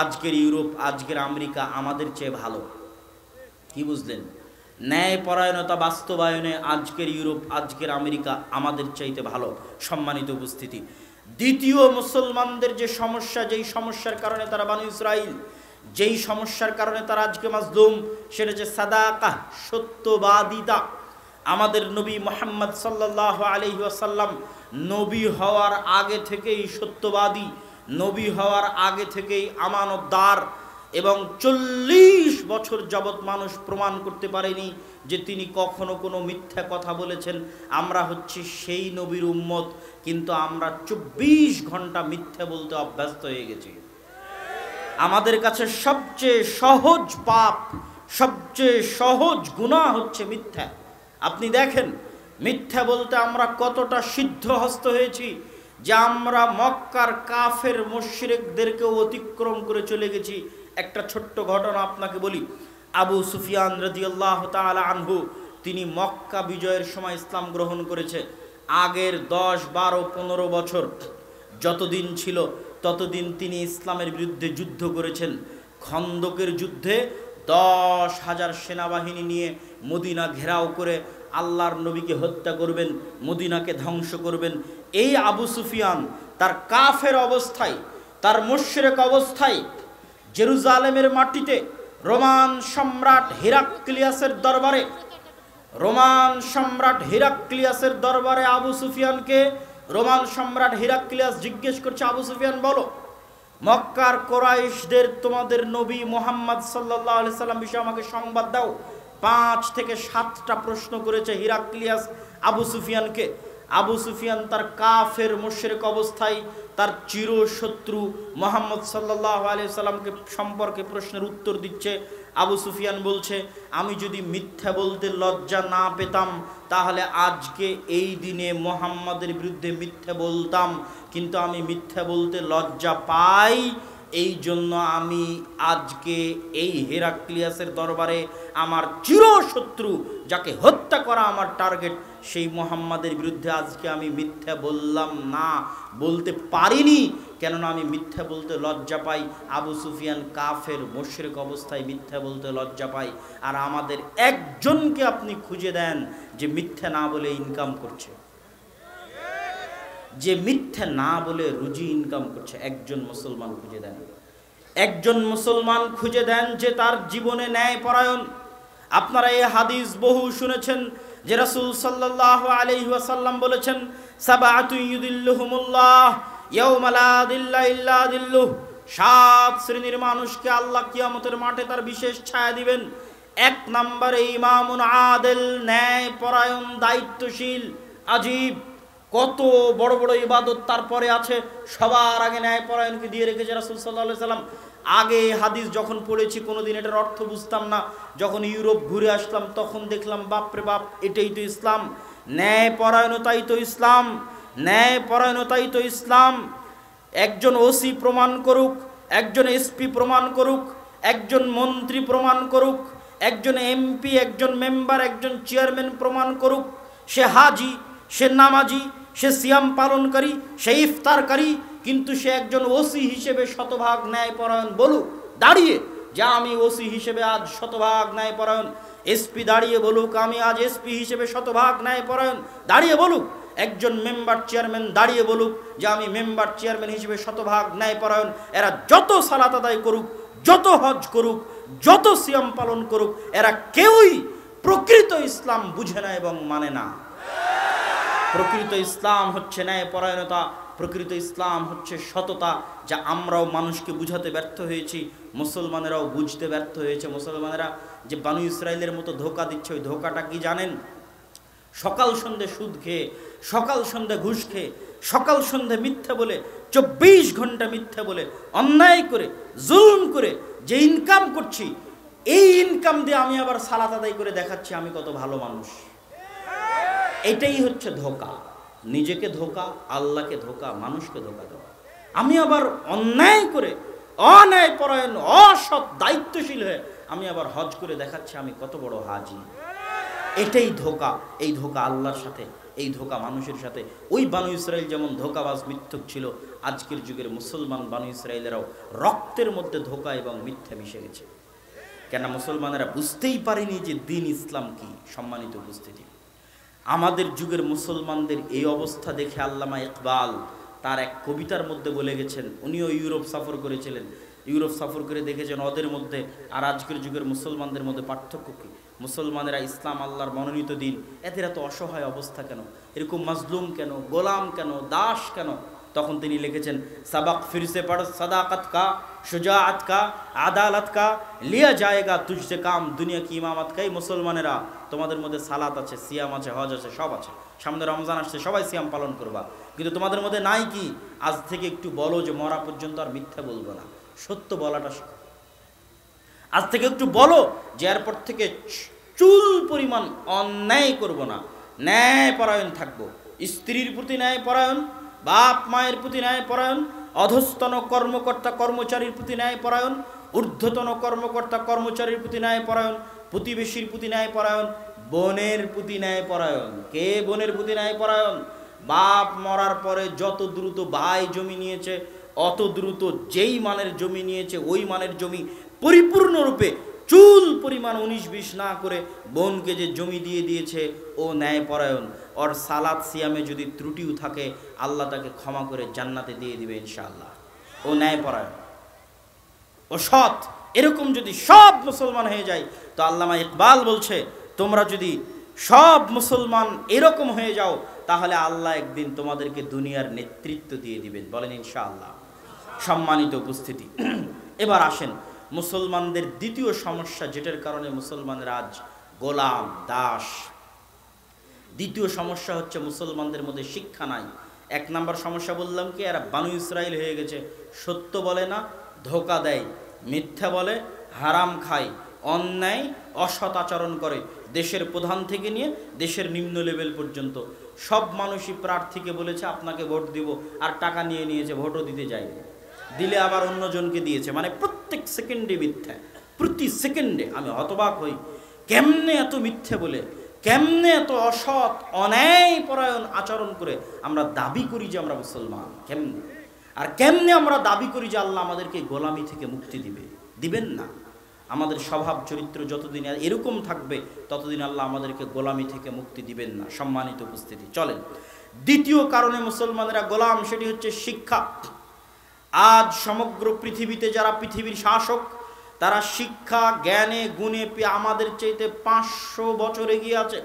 আজকের ইউরোপ, আজকের আমেরিকা আমাদের চেয়ে ভালো। কি বুঝলেন? ন্যায়পরায়ণতা বাস্তবায়নে আজকের ইউরোপ, আজকের আমেরিকা আমাদের চাইতে ভালো। সম্মানিত উপস্থিতি, দ্বিতীয় মুসলমানদের যে সমস্যা, যেই সমস্যার কারণে তারা বানু ইসরাইল, যেই সমস্যার কারণে তারা আজকে মাজলুম, সেটা হচ্ছে সাদাকাহ, সত্যবাদিতা। আমাদের নবী মুহাম্মদ সাল্লাল্লাহু আলাইহি ওয়াসাল্লাম নবী হওয়ার আগে থেকেই সত্যবাদী, নবী হওয়ার আগে থেকেই আমানতদার, এবং 40 বছর যাবৎ মানুষ প্রমাণ করতে পারেনি যে তিনি কখনো কোনো মিথ্যা কথা বলেছেন। আমরা হচ্ছি সেই নবীর উম্মত, কিন্তু আমরা 24 ঘন্টা মিথ্যা বলতে অভ্যস্ত হয়ে গেছি। আমাদের কাছে সবচেয়ে সহজ পাপ, সবচেয়ে সহজ গুনাহ হচ্ছে মিথ্যা। আপনি দেখেন মিথ্যা বলতে আমরা কতটা সিদ্ধহস্ত হয়েছি, যে আমরা মক্কার কাফের মুশরিকদেরকেও অতিক্রম করে চলে গেছি। একটা ছোট্ট ঘটনা আপনাকে বলি। আবু সুফিয়ান রাদিয়াল্লাহু তাআলা আনহু তিনি মক্কা বিজয়ের সময় ইসলাম গ্রহণ করেছে। আগের 10, 12, 15 বছর যতদিন ছিল ততদিন তিনি ইসলামের বিরুদ্ধে যুদ্ধ করেছেন। খন্দকের যুদ্ধে 10,000 সেনাবাহিনী নিয়ে মদিনা ঘেরাও করে আল্লাহর নবীকে হত্যা করবেন, মদিনাকে ধ্বংস করবেন। এই আবু সুফিয়ান তার কাফের অবস্থায়, তার মুশরিক অবস্থায় জেরুজালেমের মাটিতে রোমান সম্রাট হিরাক্লিয়াসের দরবারে আবু সুফিয়ানকে রোমান সম্রাট হিরাক্লিয়াস জিজ্ঞেস করছে, আবু সুফিয়ান বলো, মক্কার কোরাইশদের তোমাদের নবী মুহাম্মদ সাল্লাল্লাহু আলাইহি সাল্লাম বিষয়ে আমাকে সংবাদ দাও। 5 থেকে 7টা প্রশ্ন করেছে হিরাক্লিয়াস আবু সুফিয়ানকে। আবু সুফিয়ান তার কাফের মুশরিক অবস্থায় তার চিরশত্রু মুহাম্মদ সাল্লাল্লাহু আলাইহি সাল্লামকে সম্পর্কে প্রশ্নের উত্তর দিচ্ছে। আবু সুফিয়ান বলছে, আমি যদি মিথ্যা বলতে লজ্জা না পেতাম তাহলে আজকে এই দিনে মুহাম্মাদের বিরুদ্ধে মিথ্যা বলতাম, কিন্তু আমি মিথ্যা বলতে লজ্জা পাই, এই জন্য আমি আজকে এই হেরাক্লিয়াসের দরবারে আমার চিরশত্রু যাকে হত্যা করা আমার টার্গেট সেই মুহাম্মাদের বিরুদ্ধে আজকে আমি মিথ্যা বললাম না, বলতে পারিনি, কেননা আমি মিথ্যা বলতে লজ্জা পাই। আবু সুফিয়ান কাফের মুশরিক অবস্থায় মিথ্যা বলতে লজ্জা পাই। আর আমাদের একজনকে আপনি খুঁজে দেন যে মিথ্যা না বলে ইনকাম করছে, যে মিথ্যা না বলে রুজি ইনকাম করছে, একজন মুসলমান খুঁজে দেন। একজন মুসলমান খুঁজে দেন যে তার জীবনে ন্যায়পরায়ণ। আপনারা এই হাদিস বহু শুনেছেন যে রাসূল সাল্লাল্লাহু আলাইহি ওয়াসাল্লাম বলেছেন, সাবআতু ইউদিল্লুহুমুল্লাহ ইয়াওমা লা দিল্লা ইল্লা দিল্লুহ। 7 শ্রেণীর মানুষকে আল্লাহ কিয়ামতের মাঠে তার বিশেষ ছায়া দিবেন। 1 নম্বরে ইমামুন আদিল, ন্যায়পরায়ণ, দায়িত্বশীল। আজীব, কত বড় বড় ইবাদত তারপরে আছে, সবার আগে ন্যায়পরায়ণকে দিয়ে রেখেছে রাসূল সাল্লাল্লাহু আলাইহি ওয়াসাল্লাম। আগে হাদিস যখন পড়েছি কোনোদিন এটার অর্থ বুঝতাম না, যখন ইউরোপ ঘুরে আসলাম তখন দেখলাম বাপরে বাপ, এটাই তো ইসলাম, ন্যায়পরায়ণতাই তো ইসলাম, ন্যায়পরায়ণতাই তো ইসলাম। একজন ওসি প্রমাণ করুক, একজন এসপি প্রমাণ করুক, একজন মন্ত্রী প্রমাণ করুক, একজন এমপি, একজন মেম্বার, একজন চেয়ারম্যান প্রমাণ করুক, সে হাজি, সে নামাজি, সে সিয়াম পালনকারী, সে ইফতারকারী, কিন্তু সে একজন ওসি হিসেবে শতভাগ ন্যায়পরায়ণ বলুক দাঁড়িয়ে যে আমি ওসি হিসেবে আজ শতভাগ ন্যায়পরায়ণ। এসপি দাঁড়িয়ে বলুক আমি আজ এসপি হিসেবে শতভাগ ন্যায়পরায়ণ, দাঁড়িয়ে বলুক। একজন মেম্বার চেয়ারম্যান দাঁড়িয়ে বলুক যে আমি মেম্বার চেয়ারম্যান হিসেবে শতভাগ ন্যায়পরায়ণ। এরা যত সালাত আদায় করুক, যত হজ করুক, যত সিয়াম পালন করুক, এরা কেউই প্রকৃত ইসলাম বুঝে না এবং মানে না। প্রকৃত ইসলাম হচ্ছে ন্যায়পরায়ণতা, প্রকৃত ইসলাম হচ্ছে সততা, যা আমরাও মানুষকে বুঝাতে ব্যর্থ হয়েছি, মুসলমানেরাও বুঝতে ব্যর্থ হয়েছে। মুসলমানেরা যে বানু ইসরায়েলের মতো ধোঁকা দিচ্ছে, ওই ধোঁকাটা কি জানেন? সকাল সন্ধে সুদ খেয়ে, সকাল সন্ধে ঘুষ খেয়ে, সকাল সন্ধে মিথ্যা বলে, 24 ঘন্টা মিথ্যা বলে, অন্যায় করে, জুলুম করে যে ইনকাম করছি, এই ইনকাম দিয়ে আমি আবার সালাত আদায় করে দেখাচ্ছি আমি কত ভালো মানুষ। এটাই হচ্ছে ধোঁকা, নিজেকে ধোঁকা, আল্লাহকে ধোঁকা, মানুষকে ধোঁকা দেওয়া। আমি আবার অন্যায় করে, অন্যায়পরায়ণ, অসৎ, দায়িত্বশীল হয়ে আমি আবার হজ করে দেখাচ্ছি আমি কত বড় হাজি। এটাই ধোঁকা। এই ধোঁকা আল্লাহর সাথে, এই ধোঁকা মানুষের সাথে। ওই বানু ইসরাইল যেমন ধোঁকাবাজ মিথ্যুক ছিল, আজকের যুগের মুসলমান বানু ইসরাইলেরাও রক্তের মধ্যে ধোঁকা এবং মিথ্যা মিশে গেছে। কেন? মুসলমানেরা বুঝতেই পারেনি যে দিন ইসলাম কি। সম্মানিত উপস্থিতি, আমাদের যুগের মুসলমানদের এই অবস্থা দেখে আল্লামা ইকবাল তার এক কবিতার মধ্যে বলে গেছেন, উনিও ইউরোপ সফর করেছিলেন, ইউরোপ সফর করে দেখেছেন ওদের মধ্যে আর আজকের যুগের মুসলমানদের মধ্যে পার্থক্য কী। মুসলমানেরা ইসলাম আল্লাহর মনোনীত দিন, এদের এত অসহায় অবস্থা কেন, এরকম মাজলুম কেন, গোলাম কেন, দাস কেন? তখন তিনি লিখেছেন, সাবাক ফিরসে পড় সাদাকত কা, শুজাআত কা, আদালত কা, লিয়া জায়েগা তুঝসে কাম, দুনিয়া কি ইমামত কা। মুসলমানেরা তোমাদের মধ্যে সালাত আছে, সিয়াম আছে, হজ আছে, সব আছে, সামনে রমজান আসছে, সবাই সিয়াম পালন করবা, কিন্তু তোমাদের মধ্যে নাই কি? আজ থেকে একটু বলো যে মরা পর্যন্ত আর মিথ্যা বলবো না, সত্য বলাটা শেখো। আজ থেকে একটু বলো যে এরপর থেকে চুল পরিমাণ অন্যায় করব না, ন্যায়পরায়ণ থাকবো। স্ত্রীর প্রতি ন্যায়পরায়ণ, বাপ মায়ের প্রতি ন্যায়পরায়ণ, অধস্তন কর্মকর্তা কর্মচারীর প্রতি ন্যায়পরায়ণ, ঊর্ধ্বতন কর্মকর্তা কর্মচারীর প্রতি ন্যায়পরায়ণ, প্রতিবেশীর প্রতি ন্যায়পরায়ণ, বোনের প্রতি ন্যায়পরায়ণ। কে বোনের প্রতি ন্যায়পরায়ণ? বাপ মরার পরে যত দ্রুত ভাই জমি নিয়েছে, অত দ্রুত যেই মানের জমি নিয়েছে ওই মানের জমি পরিপূর্ণরূপে চুল পরিমাণ 19-20 না করে বোনকে যে জমি দিয়ে দিয়েছে ও ন্যায়পরায়ণ। ওর সালাত সিয়ামে যদি ত্রুটিও থাকে আল্লাহ তাকে ক্ষমা করে জান্নাতে দিয়ে দিবে ইনশাআল্লাহ। ও ন্যায়পরায়ণ, ও সৎ। এরকম যদি সব মুসলমান হয়ে যায় তো আল্লামা ইকবাল বলছে তোমরা যদি সব মুসলমান এরকম হয়ে যাও তাহলে আল্লাহ একদিন তোমাদেরকে দুনিয়ার নেতৃত্ব দিয়ে দিবেন। বলেন ইনশাআল্লাহ। সম্মানিত উপস্থিতি, এবার আসেন মুসলমানদের দ্বিতীয় সমস্যা, যেটার কারণে মুসলমানরা আজ গোলাম দাস। দ্বিতীয় সমস্যা হচ্ছে মুসলমানদের মধ্যে শিক্ষা নাই। এক নাম্বার সমস্যা বললাম কি, এরা বানু ইসরাইল হয়ে গেছে। সত্য বলে না, ধোকা দেয়, মিথ্যা বলে, হারাম খায়, অন্যায় অসৎ আচরণ করে। দেশের প্রধান থেকে নিয়ে দেশের নিম্ন লেভেল পর্যন্ত সব মানুষই প্রার্থীকে বলেছে আপনাকে ভোট দিব, আর টাকা নিয়ে নিয়েছে, ভোটও দিতে যায়নি, দিলে আবার অন্যজনকে দিয়েছে। মানে প্রত্যেক সেকেন্ডে মিথ্যা, প্রতি সেকেন্ডে। আমি হতবাক হই, কেমনে এত মিথ্যে বলে, কেমনে এত অসৎ অন্যায়পরায়ণ আচরণ করে আমরা দাবি করি যে আমরা মুসলমান। কেমনে আর কেমনে আমরা দাবি করি যে আল্লাহ আমাদেরকে গোলামি থেকে মুক্তি দিবেন না। আমাদের স্বভাব চরিত্র যতদিন এরকম থাকবে ততদিন আল্লাহ আমাদেরকে গোলামি থেকে মুক্তি দিবেন না। সম্মানিত উপস্থিতি, চলেন দ্বিতীয় কারণে মুসলমানেরা গোলাম, সেটি হচ্ছে শিক্ষা। আজ সমগ্র পৃথিবীতে যারা পৃথিবীর শাসক তারা শিক্ষা জ্ঞানে গুণে আমাদের চাইতে 500 বছর এগিয়ে আছে।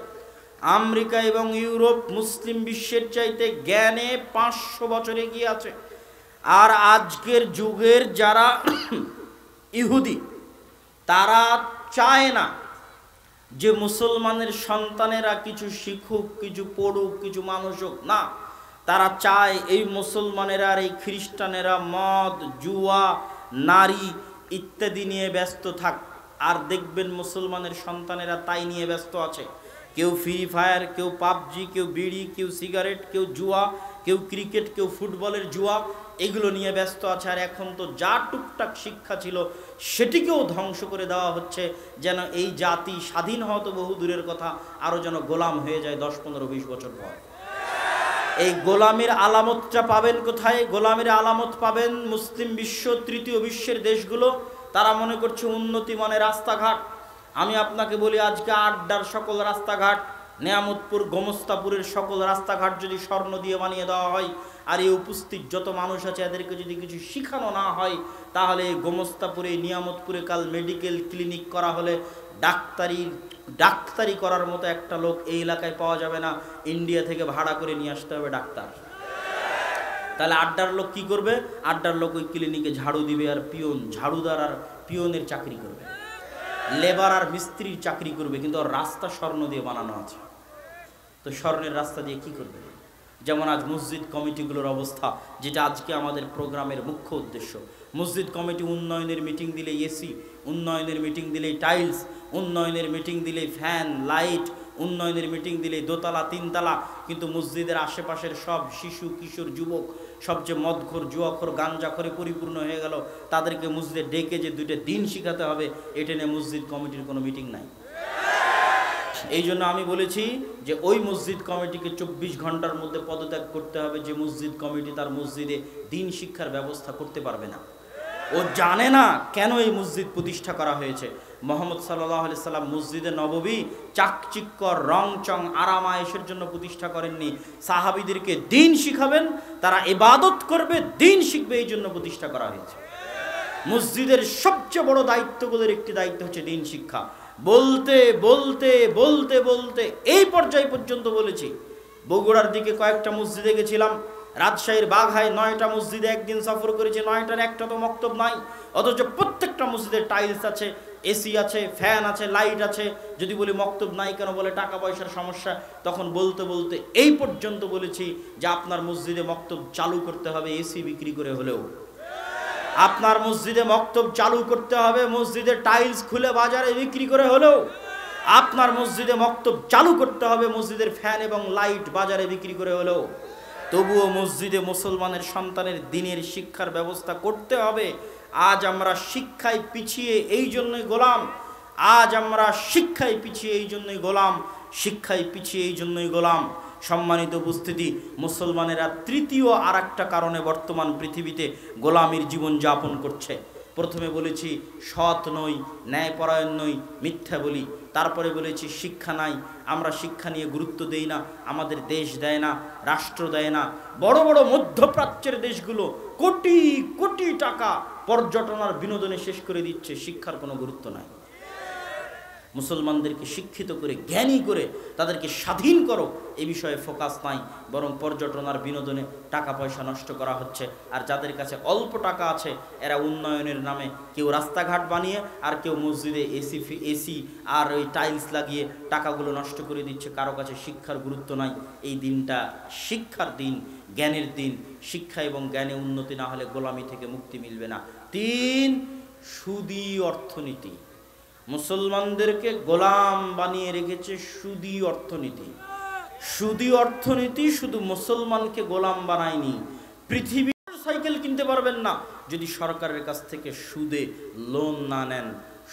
আমেরিকা এবং ইউরোপ মুসলিম বিশ্বের চাইতে জ্ঞানে 500 বছর এগিয়ে আছে। আর আজকের যুগের যারা ইহুদি তারা চায় না যে মুসলমানের সন্তানেরা কিছু শিখুক, কিছু পড়ুক, কিছু মানুষ হোক। না, তারা চায় এই মুসলমানেরা আর এই খ্রিস্টানেরা মদ, জুয়া, নারী ইত্যাদি নিয়ে ব্যস্ত থাক। আর দেখবেন মুসলমানের সন্তানেরা তাই নিয়ে ব্যস্ত আছে। কেউ ফ্রি ফায়ার, কেউ পাবজি, কেউ বিড়ি, কেউ সিগারেট, কেউ জুয়া, কেউ ক্রিকেট, কেউ ফুটবলের জুয়া, এগুলো নিয়ে ব্যস্ত আছে। আর এখন তো যা টুকটাক শিক্ষা ছিল সেটিকেও ধ্বংস করে দেওয়া হচ্ছে, যেন এই জাতি স্বাধীন হওয়া তো বহু দূরের কথা, আরও যেন গোলাম হয়ে যায় 10, 15, 20 বছর পর। এই গোলামির আলামতটা পাবেন কোথায়? গোলামির আলামত পাবেন মুসলিম বিশ্ব, তৃতীয় বিশ্বের দেশগুলো। তারা মনে করছে উন্নতি মানে রাস্তাঘাট। আমি আপনাকে বলি, আজকে আড্ডার সকল রাস্তাঘাট, নেয়ামতপুর, গোমস্তাপুরের সকল রাস্তাঘাট যদি স্বর্ণ দিয়ে বানিয়ে দেওয়া হয়, আর এই উপস্থিত যত মানুষ আছে এদেরকে যদি কিছু শিখানো না হয়, তাহলে এই গোমস্তাপুরে, নিয়ামতপুরে কাল মেডিকেল ক্লিনিক করা হলে ডাক্তারি করার মতো একটা লোক এই এলাকায় পাওয়া যাবে না। ইন্ডিয়া থেকে ভাড়া করে নিয়ে আসতে হবে ডাক্তার। তাহলে আড্ডার লোক কি করবে? আড্ডার লোক ওই ক্লিনিকে ঝাড়ু দিবে, আর পিয়ন, ঝাড়ুদার আর পিয়নের চাকরি করবে, লেবার আর মিস্ত্রির চাকরি করবে, কিন্তু ওর রাস্তা স্বর্ণ দিয়ে বানানো আছে। তো স্বর্ণের রাস্তা দিয়ে কি করবে? যেমন আজ মসজিদ কমিটিগুলোর অবস্থা, যেটা আজকে আমাদের প্রোগ্রামের মুখ্য উদ্দেশ্য। মসজিদ কমিটি উন্নয়নের মিটিং দিলে এসি, উন্নয়নের মিটিং দিলে টাইলস, উন্নয়নের মিটিং দিলে ফ্যান, লাইট, উন্নয়নের মিটিং দিলে দোতলা, তিনতলা, কিন্তু মসজিদের আশেপাশের সব শিশু, কিশোর, যুবক সবচেয়ে মদখোর, জুয়াখোর, গাঞ্জাখোরে পরিপূর্ণ হয়ে গেল। তাদেরকে মসজিদে ডেকে যে 2টা দিন শিখাতে হবে, এটা নিয়ে মসজিদ কমিটির কোনো মিটিং নাই। এই জন্য আমি বলেছি যে ওই মসজিদ কমিটিকে 24 ঘন্টার মধ্যে পদত্যাগ করতে হবে, যে মসজিদ কমিটি তার মসজিদে দিন শিক্ষার ব্যবস্থা করতে পারবে না। ও জানে না কেন এই মসজিদ প্রতিষ্ঠা করা হয়েছে। মুহাম্মদ সাল্লাল্লাহু আলাইহি সাল্লাম মসজিদে নববী চাকচিক্য, রংচং, আরামায়েশের জন্য প্রতিষ্ঠা করেননি। সাহাবীদেরকে দিন শিখাবেন, তারা ইবাদত করবে, দিন শিখবে, এই জন্য প্রতিষ্ঠা করা হয়েছে। মসজিদের সবচেয়ে বড় দায়িত্বগুলোর একটি দায়িত্ব হচ্ছে দিন শিক্ষা। বলতে বলতে বলতে বলতে এই পর্যায় পর্যন্ত বলেছি। বগুড়ার দিকে কয়েকটা মসজিদে গেছিলাম, রাজশাহীর বাঘায় 9টা মসজিদে একদিন সফর করেছে, 9টার একটা তো মক্তব নাই, অথচ প্রত্যেকটা মসজিদে টাইলস আছে, এসি আছে, ফ্যান আছে, লাইট আছে। যদি বলি মক্তব নাই কেন, বলে টাকা পয়সার সমস্যা। তখন বলতে বলতে এই পর্যন্ত বলেছি যে আপনার মসজিদে মক্তব চালু করতে হবে এসি বিক্রি করে হলেও, আপনার মসজিদে মক্তব চালু করতে হবে মসজিদে টাইলস খুলে বাজারে বিক্রি করে হলেও, আপনার মসজিদে মক্তব চালু করতে হবে মসজিদের ফ্যান এবং লাইট বাজারে বিক্রি করে হলেও। তবুও মসজিদে মুসলমানের সন্তানের দিনের শিক্ষার ব্যবস্থা করতে হবে। আজ আমরা শিক্ষায় পিছিয়ে এই জন্যই গোলাম, আজ আমরা শিক্ষায় পিছিয়ে এই জন্যই গোলাম, শিক্ষায় পিছিয়ে এই জন্যই গোলাম। সম্মানিত উপস্থিতি, মুসলমানেরা তৃতীয় আর একটা কারণে বর্তমান পৃথিবীতে গোলামির জীবন যাপন করছে। প্রথমে বলেছি সৎ নই, ন্যায়পরায়ণ নই, মিথ্যা বলি। তারপরে বলেছি শিক্ষা নাই, আমরা শিক্ষা নিয়ে গুরুত্ব দেই না, আমাদের দেশ দেয় না, রাষ্ট্র দেয় না। বড় বড় মধ্যপ্রাচ্যের দেশগুলো কোটি কোটি টাকা পর্যটন আর বিনোদনে শেষ করে দিচ্ছে, শিক্ষার কোনো গুরুত্ব নাই। মুসলমানদেরকে শিক্ষিত করে, জ্ঞানী করে, তাদেরকে স্বাধীন করো, এ বিষয়ে ফোকাস নাই, বরং পর্যটন আর বিনোদনে টাকা পয়সা নষ্ট করা হচ্ছে। আর যাদের কাছে অল্প টাকা আছে, এরা উন্নয়নের নামে কেউ রাস্তাঘাট বানিয়ে আর কেউ মসজিদে এসি আর ওই টাইলস লাগিয়ে টাকাগুলো নষ্ট করে দিচ্ছে। কারো কাছে শিক্ষার গুরুত্ব নাই। এই দিনটা শিক্ষার দিন, জ্ঞানের দিন। শিক্ষা এবং জ্ঞানে উন্নতি না হলে গোলামি থেকে মুক্তি মিলবে না। 3, সুদী অর্থনীতি। মুসলমানদেরকে গোলাম বানিয়ে রেখেছে সুদী অর্থনীতি। সুদী অর্থনীতি শুধু মুসলমানকে গোলাম বানায়নি, পৃথিবীর সাইকেল কিনতে পারবেন না যদি সরকারের কাছ থেকে সুদে লোন না নেন।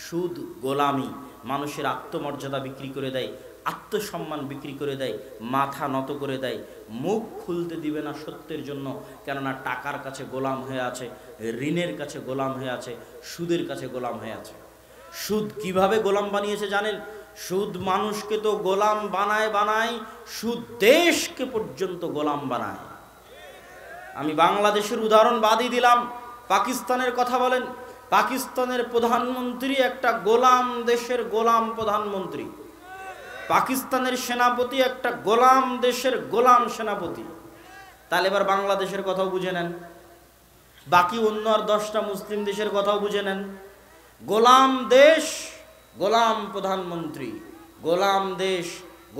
সুদ গোলামি, মানুষের আত্মমর্যাদা বিক্রি করে দেয়, আত্মসম্মান বিক্রি করে দেয়, মাথা নত করে দেয়, মুখ খুলতে দিবে না সত্যের জন্য। কেননা টাকার কাছে গোলাম হয়ে আছে, ঋণের কাছে গোলাম হয়ে আছে, সুদের কাছে গোলাম হয়ে আছে। সুদ কিভাবে গোলাম বানিয়েছে জানেন? সুদ মানুষকে তো গোলাম বানায়, সুদ দেশকে পর্যন্ত গোলাম বানায়। আমি বাংলাদেশের উদাহরণ বাদই দিলাম, পাকিস্তানের কথা বলেন। পাকিস্তানের প্রধানমন্ত্রী একটা গোলাম দেশের গোলাম প্রধানমন্ত্রী, পাকিস্তানের সেনাপতি একটা গোলাম দেশের গোলাম সেনাপতি। তাহলে এবার বাংলাদেশের কথাও বুঝে নেন, বাকি অন্য আর 10টা মুসলিম দেশের কথাও বুঝে নেন। গোলাম দেশ, গোলাম প্রধানমন্ত্রী, গোলাম দেশ,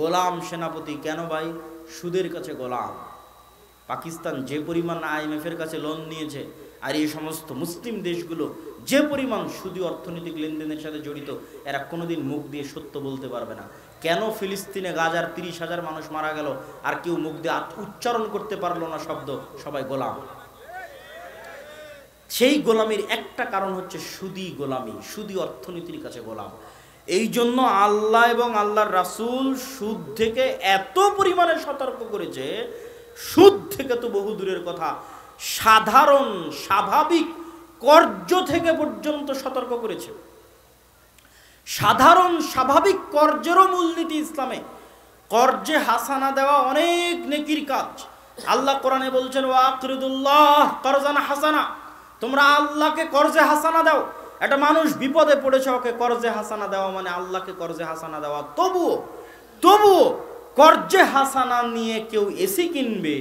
গোলাম সেনাপতি। কেন ভাই? সুদের কাছে গোলাম। পাকিস্তান যে পরিমাণ IMF-এর কাছে লোন নিয়েছে, আর এই সমস্ত মুসলিম দেশগুলো যে পরিমাণ সুদী অর্থনৈতিক লেনদেনের সাথে জড়িত, এরা কোনোদিন মুখ দিয়ে সত্য বলতে পারবে না। কেন ফিলিস্তিনে গাজার 30,000 মানুষ মারা গেল আর কেউ মুখ দিয়ে উচ্চারণ করতে পারলো না শব্দ? সবাই গোলাম। সেই গোলামির একটা কারণ হচ্ছে সুদী গোলামি, সুদী অর্থনীতির কাছে গোলাম। এই জন্য আল্লাহ এবং আল্লাহর রাসূল সুদ থেকে এত পরিমাণে সতর্ক করেছে, সুদ থেকে তো বহু দূরের কথা, সাধারণ স্বাভাবিক কর্য থেকে পর্যন্ত সতর্ক করেছে। সাধারণ স্বাভাবিক কর্জেরও মূলনীতি ইসলামে। কর্জে হাসানা দেওয়া অনেক নেকির কাজ। আল্লাহ কোরআনে বলছেন ওয়াকরিদুল্লাহ করজান হাসানা, তোমরা আল্লাহকে কর্জে হাসানা দাও। একটা মানুষ বিপদে পড়েছে, ওকে কর্জে হাসানা দেওয়া মানে আল্লাহকে কর্জে হাসানা দেওয়া। তবুও কর্জে হাসানা নিয়ে কেউ এসি কিনবে,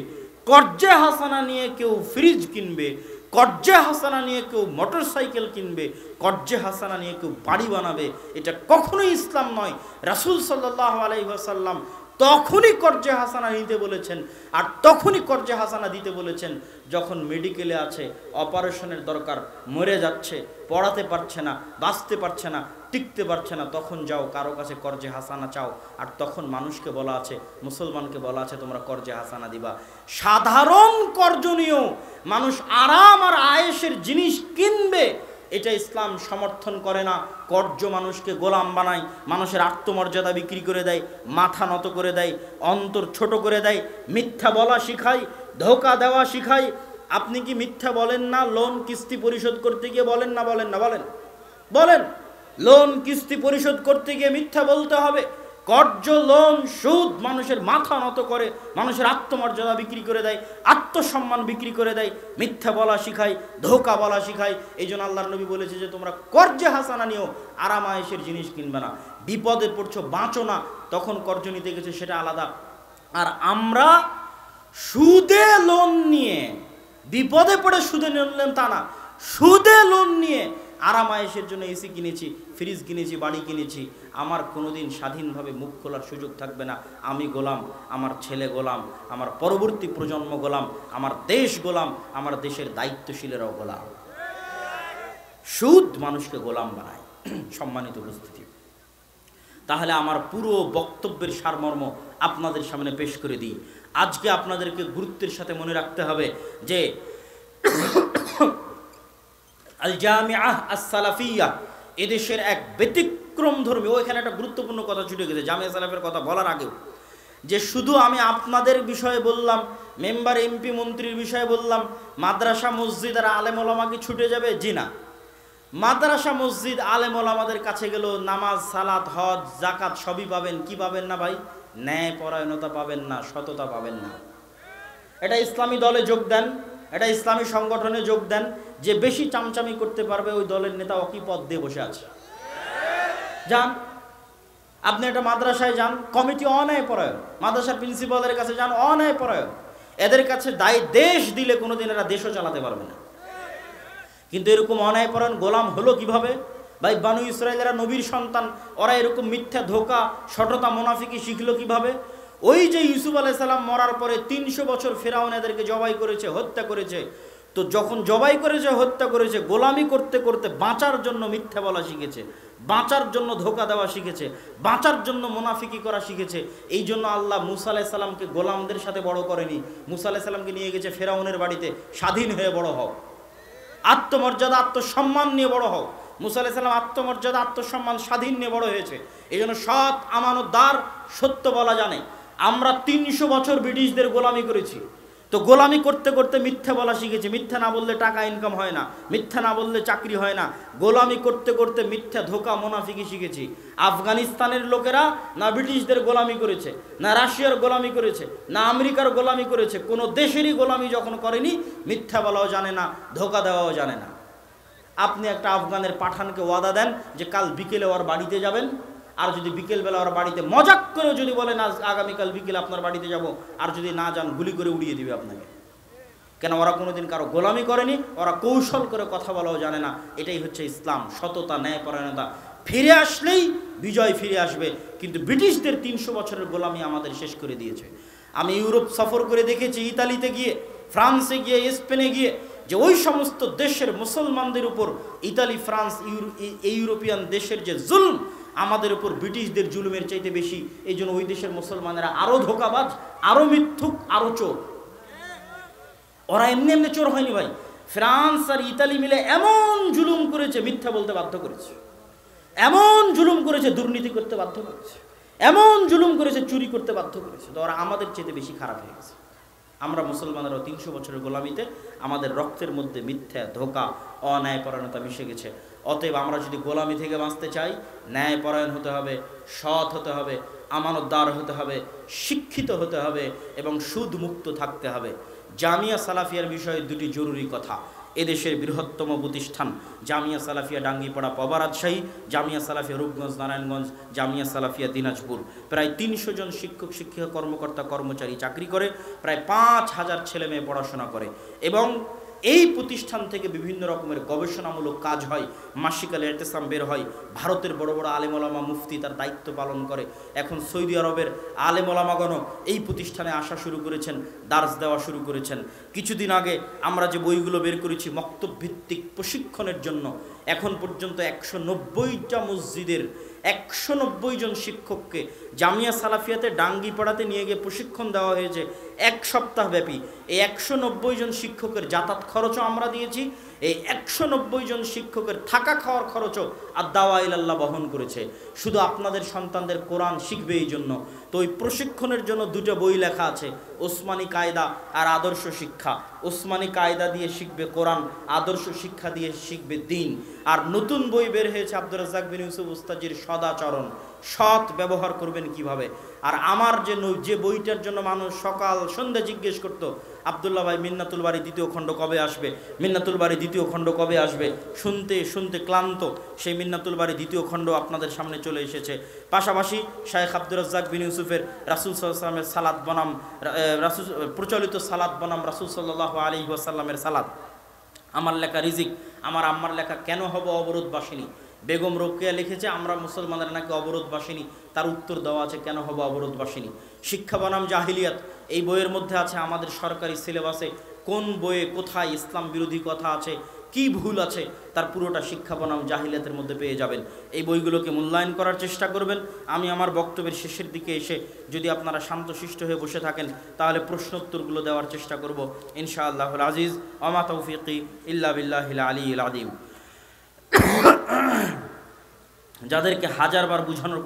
কর্জে হাসানা নিয়ে কেউ ফ্রিজ কিনবে, কর্জে হাসানা নিয়ে কেউ মোটর সাইকেল কিনবে, কর্জে হাসানা নিয়ে কেউ বাড়ি বানাবে, এটা কখনোই ইসলাম নয়। রাসূল সাল্লাল্লাহু আলাইহি ওয়াসাল্লাম তখনই কর্জে হাসানা নিতে বলেছেন, আর তখনই কর্জে হাসানা দিতে বলেছেন যখন মেডিকেলে আছে, অপারেশনের দরকার, মরে যাচ্ছে, পড়াতে পারছে না, বাঁচতে পারছে না, টিকতে পারছে না, তখন যাও কারো কাছে কর্জে হাসানা চাও। আর তখন মানুষকে বলা আছে, মুসলমানকে বলা আছে তোমরা কর্জে হাসানা দিবা। সাধারণ কর্জ নিয়েও মানুষ আরাম আর আয়েশের জিনিস কিনবে, এটা ইসলাম সমর্থন করে না। কর্জ মানুষকে গোলাম বানায়, মানুষের আত্মমর্যাদা বিক্রি করে দেয়, মাথা নত করে দেয়, অন্তর ছোট করে দেয়, মিথ্যা বলা শিখায়, ধোঁকা দেওয়া শিখায়। আপনি কি মিথ্যা বলেন না? লোন কিস্তি পরিশোধ করতে গিয়ে বলেন না? বলেন লোন কিস্তি পরিশোধ করতে গিয়ে মিথ্যা বলতে হবে। কর্জ, লোন, সুদ মানুষের মাথা নত করে, মানুষের আত্মমর্যাদা বিক্রি করে দেয়, আত্মসম্মান বিক্রি করে দেয়, মিথ্যা বলা শিখায়, ধোঁকা বলা শিখায়। এই জন্য আল্লাহর নবী বলেছে যে তোমরা কর্জে হাসানা নিও, আরাম আয়েশের জিনিস কিনবে না। বিপদে পড়ছো, বাঁচো না, তখন কর্জ নিতে গেছে, সেটা আলাদা। আর আমরা সুদে লোন নিয়ে, বিপদে পড়ে সুদে নিলাম তা না, সুদে লোন নিয়ে আরাম আয়েশের জন্য এসি কিনেছি, ফ্রিজ কিনেছি, বাড়ি কিনেছি। আমার কোনোদিন স্বাধীনভাবে মুখ খোলার সুযোগ থাকবে না। আমি গোলাম, আমার ছেলে গোলাম, আমার পরবর্তী প্রজন্ম গোলাম, আমার দেশ গোলাম, আমার দেশের দায়িত্বশীলেরাও গোলাম। সুদ মানুষকে গোলাম বানায়। সম্মানিত উপস্থিতি, তাহলে আমার পুরো বক্তব্যের সারমর্ম আপনাদের সামনে পেশ করে দিই। আজকে আপনাদেরকে গুরুত্বের সাথে মনে রাখতে হবে যে আল জামিআহ আস-সালাফিয়া এদেশের এক ব্যতিক্রম ধর্মী। ওইখানে একটা গুরুত্বপূর্ণ কথা ছুটে গেছে জামিয়া সালাফের কথা বলার আগেও, যে শুধু আমি আপনাদের বিষয়ে বললাম, মেম্বার এমপি মন্ত্রীর বিষয়ে বললাম, মাদ্রাসা মসজিদ আর আলেম ওলামা কি ছুটে যাবে? জি না। মাদ্রাসা মসজিদ আলেম ওলামাদের কাছে গেল নামাজ, সালাত, হজ, জাকাত সবই পাবেন। কি পাবেন না ভাই? ন্যায় পরায়ণতা পাবেন না, সততা পাবেন না। এটা ইসলামী দলে যোগ দেন, এটা ইসলামী সংগঠনে যোগ দেন, যে বেশি চামচামি করতে পারবে ওই দলের নেতা অকি পদ দিয়ে বসে আছে। যান আপনি একটা মাদ্রাসায় যান, কমিটি অন্যায় পরায়ণ, মাদ্রাসার প্রিন্সিপালের কাছে যান, অন্যায় পরায়ণ। এদের কাছে দেশ দিলে কোনোদিন এরা দেশও চালাতে পারবে না। কিন্তু এরকম অন্যায় পরায়ণ গোলাম হলো কিভাবে? ভাই বানু ইসরায়েলেরা নবীর সন্তান, ওরা এরকম মিথ্যা, ধোকা, সততা, মুনাফিকি শিখলো কিভাবে? ওই যে ইউসুফ আলাইহিস সালাম মরার পরে 300 বছর ফেরাউন এদেরকে জবাই করেছে, হত্যা করেছে। তো যখন জবাই করেছে, হত্যা করেছে, গোলামি করতে করতে বাঁচার জন্য মিথ্যা বলা শিখেছে, বাঁচার জন্য ধোকা দেওয়া শিখেছে, বাঁচার জন্য মুনাফিকি করা শিখেছে। এই জন্য আল্লাহ মুসা আলাইহিস সালামকে গোলামদের সাথে বড় করেনি, মুসা আলাইহিস সালামকে নিয়ে গেছে ফেরাউনের বাড়িতে, স্বাধীন হয়ে বড় হও, আত্মমর্যাদা, আত্মসম্মান নিয়ে বড় হও। মুসা আলাইহিস সালাম আত্মমর্যাদা, আত্মসম্মান, স্বাধীন নিয়ে বড় হয়েছে। এই জন্য সৎ, আমানতদার, সত্য বলা জানে। আমরা 300 বছর ব্রিটিশদের গোলামি করেছি, তো গোলামি করতে করতে মিথ্যা বলা শিখেছি। মিথ্যা না বললে টাকা ইনকাম হয় না, মিথ্যা না বললে চাকরি হয় না। গোলামি করতে করতে মিথ্যা, ধোকা, মুনাফিকি শিখেছি। আফগানিস্তানের লোকেরা না ব্রিটিশদের গোলামি করেছে, না রাশিয়ার গোলামি করেছে, না আমেরিকার গোলামি করেছে, কোনো দেশেরই গোলামি যখন করেনি, মিথ্যা বলাও জানে না, ধোকা দেওয়াও জানে না। আপনি একটা আফগানের পাঠানকে ওয়াদা দেন যে কাল বিকেলে ওর বাড়িতে যাবেন, আর যদি বিকেলবেলা ওর বাড়িতে মজাক করে যদি বলেন আজ আগামীকাল বিকেলে আপনার বাড়িতে যাব, আর যদি না যান গুলি করে উড়িয়ে দিবে আপনাকে। কেন? ওরা কোনোদিন কারো গোলামি করেনি, ওরা কৌশল করে কথা বলাও জানে না। এটাই হচ্ছে ইসলাম, সততা, ন্যায়পরায়ণতা। ফিরে আসলেই বিজয় ফিরে আসবে। কিন্তু ব্রিটিশদের 300 বছরের গোলামি আমাদের শেষ করে দিয়েছে। আমি ইউরোপ সফর করে দেখেছি, ইতালিতে গিয়ে, ফ্রান্সে গিয়ে, স্পেনে গিয়ে, যে ওই সমস্ত দেশের মুসলমানদের উপর ইতালি, ফ্রান্স, ইউরোপিয়ান দেশের যে জুলম আমাদের উপর ব্রিটিশদের জুলুমের চাইতে বেশি। এই জন্য ওই দেশের মুসলমানেরা আরো ধোকাবাজ, আরো মিথ্যুক, আরো চোর। ওরা এমনি এমনি চোর হয়নি ভাই। ফ্রান্স আর ইতালি মিলে এমন জুলুম করেছে, মিথ্যা বলতে বাধ্য করেছে, এমন জুলুম করেছে, দুর্নীতি করতে বাধ্য করেছে, এমন জুলুম করেছে, চুরি করতে বাধ্য করেছে। তো ওরা আমাদের চাইতে বেশি খারাপ হয়ে গেছে। আমরা মুসলমানেরাও 300 বছরের গোলামিতে আমাদের রক্তের মধ্যে মিথ্যা, ধোকা, অন্যায়পরায়ণতা মিশে গেছে। অতএব আমরা যদি গোলামি থেকে বাঁচতে চাই, ন্যায়পরায়ণ হতে হবে, সৎ হতে হবে, আমানতদার হতে হবে, শিক্ষিত হতে হবে এবং সুদমুক্ত থাকতে হবে। জামিয়া সালাফিয়ার বিষয়ে দুটি জরুরি কথা। এদেশের বৃহত্তম প্রতিষ্ঠান জামিয়া সালাফিয়া ডাঙ্গিপাড়া পবা রাজশাহী, জামিয়া সালাফিয়া রূপগঞ্জ নারায়ণগঞ্জ, জামিয়া সালাফিয়া দিনাজপুর। প্রায় 300 জন শিক্ষক, শিক্ষিকা, কর্মকর্তা, কর্মচারী চাকরি করে, প্রায় 5000 ছেলে মেয়ে পড়াশোনা করে। এবং এই প্রতিষ্ঠান থেকে বিভিন্ন রকমের গবেষণামূলক কাজ হয়, মাসিকালে ইতিসাম বের হয়। ভারতের বড় বড় আলেম ওলামা, মুফতি তার দায়িত্ব পালন করে। এখন সৌদি আরবের আলেম ওলামাগণ এই প্রতিষ্ঠানে আসা শুরু করেছেন, দার্স দেওয়া শুরু করেছেন। কিছুদিন আগে আমরা যে বইগুলো বের করেছি মক্তব ভিত্তিক প্রশিক্ষণের জন্য, এখন পর্যন্ত 190টা মসজিদের 190 জন শিক্ষককে জামিয়া সালাফিয়াতে ডাঙ্গিপাড়াতে নিয়ে গিয়ে প্রশিক্ষণ দেওয়া হয়েছে 1 সপ্তাহ ব্যাপী। এই 190 জন শিক্ষকের যাতায়াত খরচও আমরা দিয়েছি। এই 190 জন শিক্ষকের থাকা খাওয়ার খরচও আদ-দাওয়া ইলাল্লাহ বহন করেছে। শুধু আপনাদের সন্তানদের কোরআন শিখবে এই জন্য। তো ওই প্রশিক্ষণের জন্য 2টা বই লেখা আছে, ওসমানী কায়দা আর আদর্শ শিক্ষা। ওসমানী কায়দা দিয়ে শিখবে কোরআন, আদর্শ শিক্ষা দিয়ে শিখবে দ্বীন। আর নতুন বই বের হয়েছে আব্দুর রাজ্জাক বিন ইউসুফ উস্তাজির সদাচরণ, সৎ ব্যবহার করবেন কিভাবে। আর আমার যে বইটার জন্য মানুষ সকাল সন্ধ্যা জিজ্ঞেস করতো, আব্দুল্লাহ ভাই মিন্নাতুল বাড়ি 2য় খণ্ড কবে আসবে, মিন্নাতুল বাড়ি 2য় খণ্ড কবে আসবে, শুনতে শুনতে ক্লান্ত, সেই মিন্নাতুল বাড়ি 2য় খণ্ড আপনাদের সামনে চলে এসেছে। পাশাপাশি শায়েখ আব্দুর রাজ্জাক বিন ইউসুফের রাসূল সাল্লাল্লাহু আলাইহি ওয়াসাল্লামের সালাত বনাম, প্রচলিত সালাত বনাম রাসূল সাল্লাল্লাহু আলাইহি ওয়াসাল্লামের সালাত, আমার লেখা রিজিক, আমার আম্মার লেখা কেন হব অবরোধবাসিনী। বেগম রোকেয়া লিখেছে আমরা মুসলমানরা নাকি অবরোধবাসিনী, তার উত্তর দেওয়া আছে কেন হব অবরোধবাসিনী। শিক্ষা বনাম জাহিলিয়াত, এই বইয়ের মধ্যে আছে আমাদের সরকারি সিলেবাসে কোন বইয়ে কোথায় ইসলাম বিরোধী কথা আছে, কি ভুল আছে, তার পুরোটা শিক্ষা বনাম জাহিলিয়াতের মধ্যে পেয়ে যাবেন। এই বইগুলোকে মূল্যায়ন করার চেষ্টা করবেন। আমি আমার বক্তব্যের শেষের দিকে এসে যদি আপনারা শান্তশিষ্ট হয়ে বসে থাকেন তাহলে প্রশ্নোত্তরগুলো দেওয়ার চেষ্টা করব ইনশাআল্লাহুল আজিজ। ওয়া মা তৌফিকি ইল্লা বিল্লাহিল আলিয়্যিল আযীম। যাদেরকে হাজারবার বুঝানোর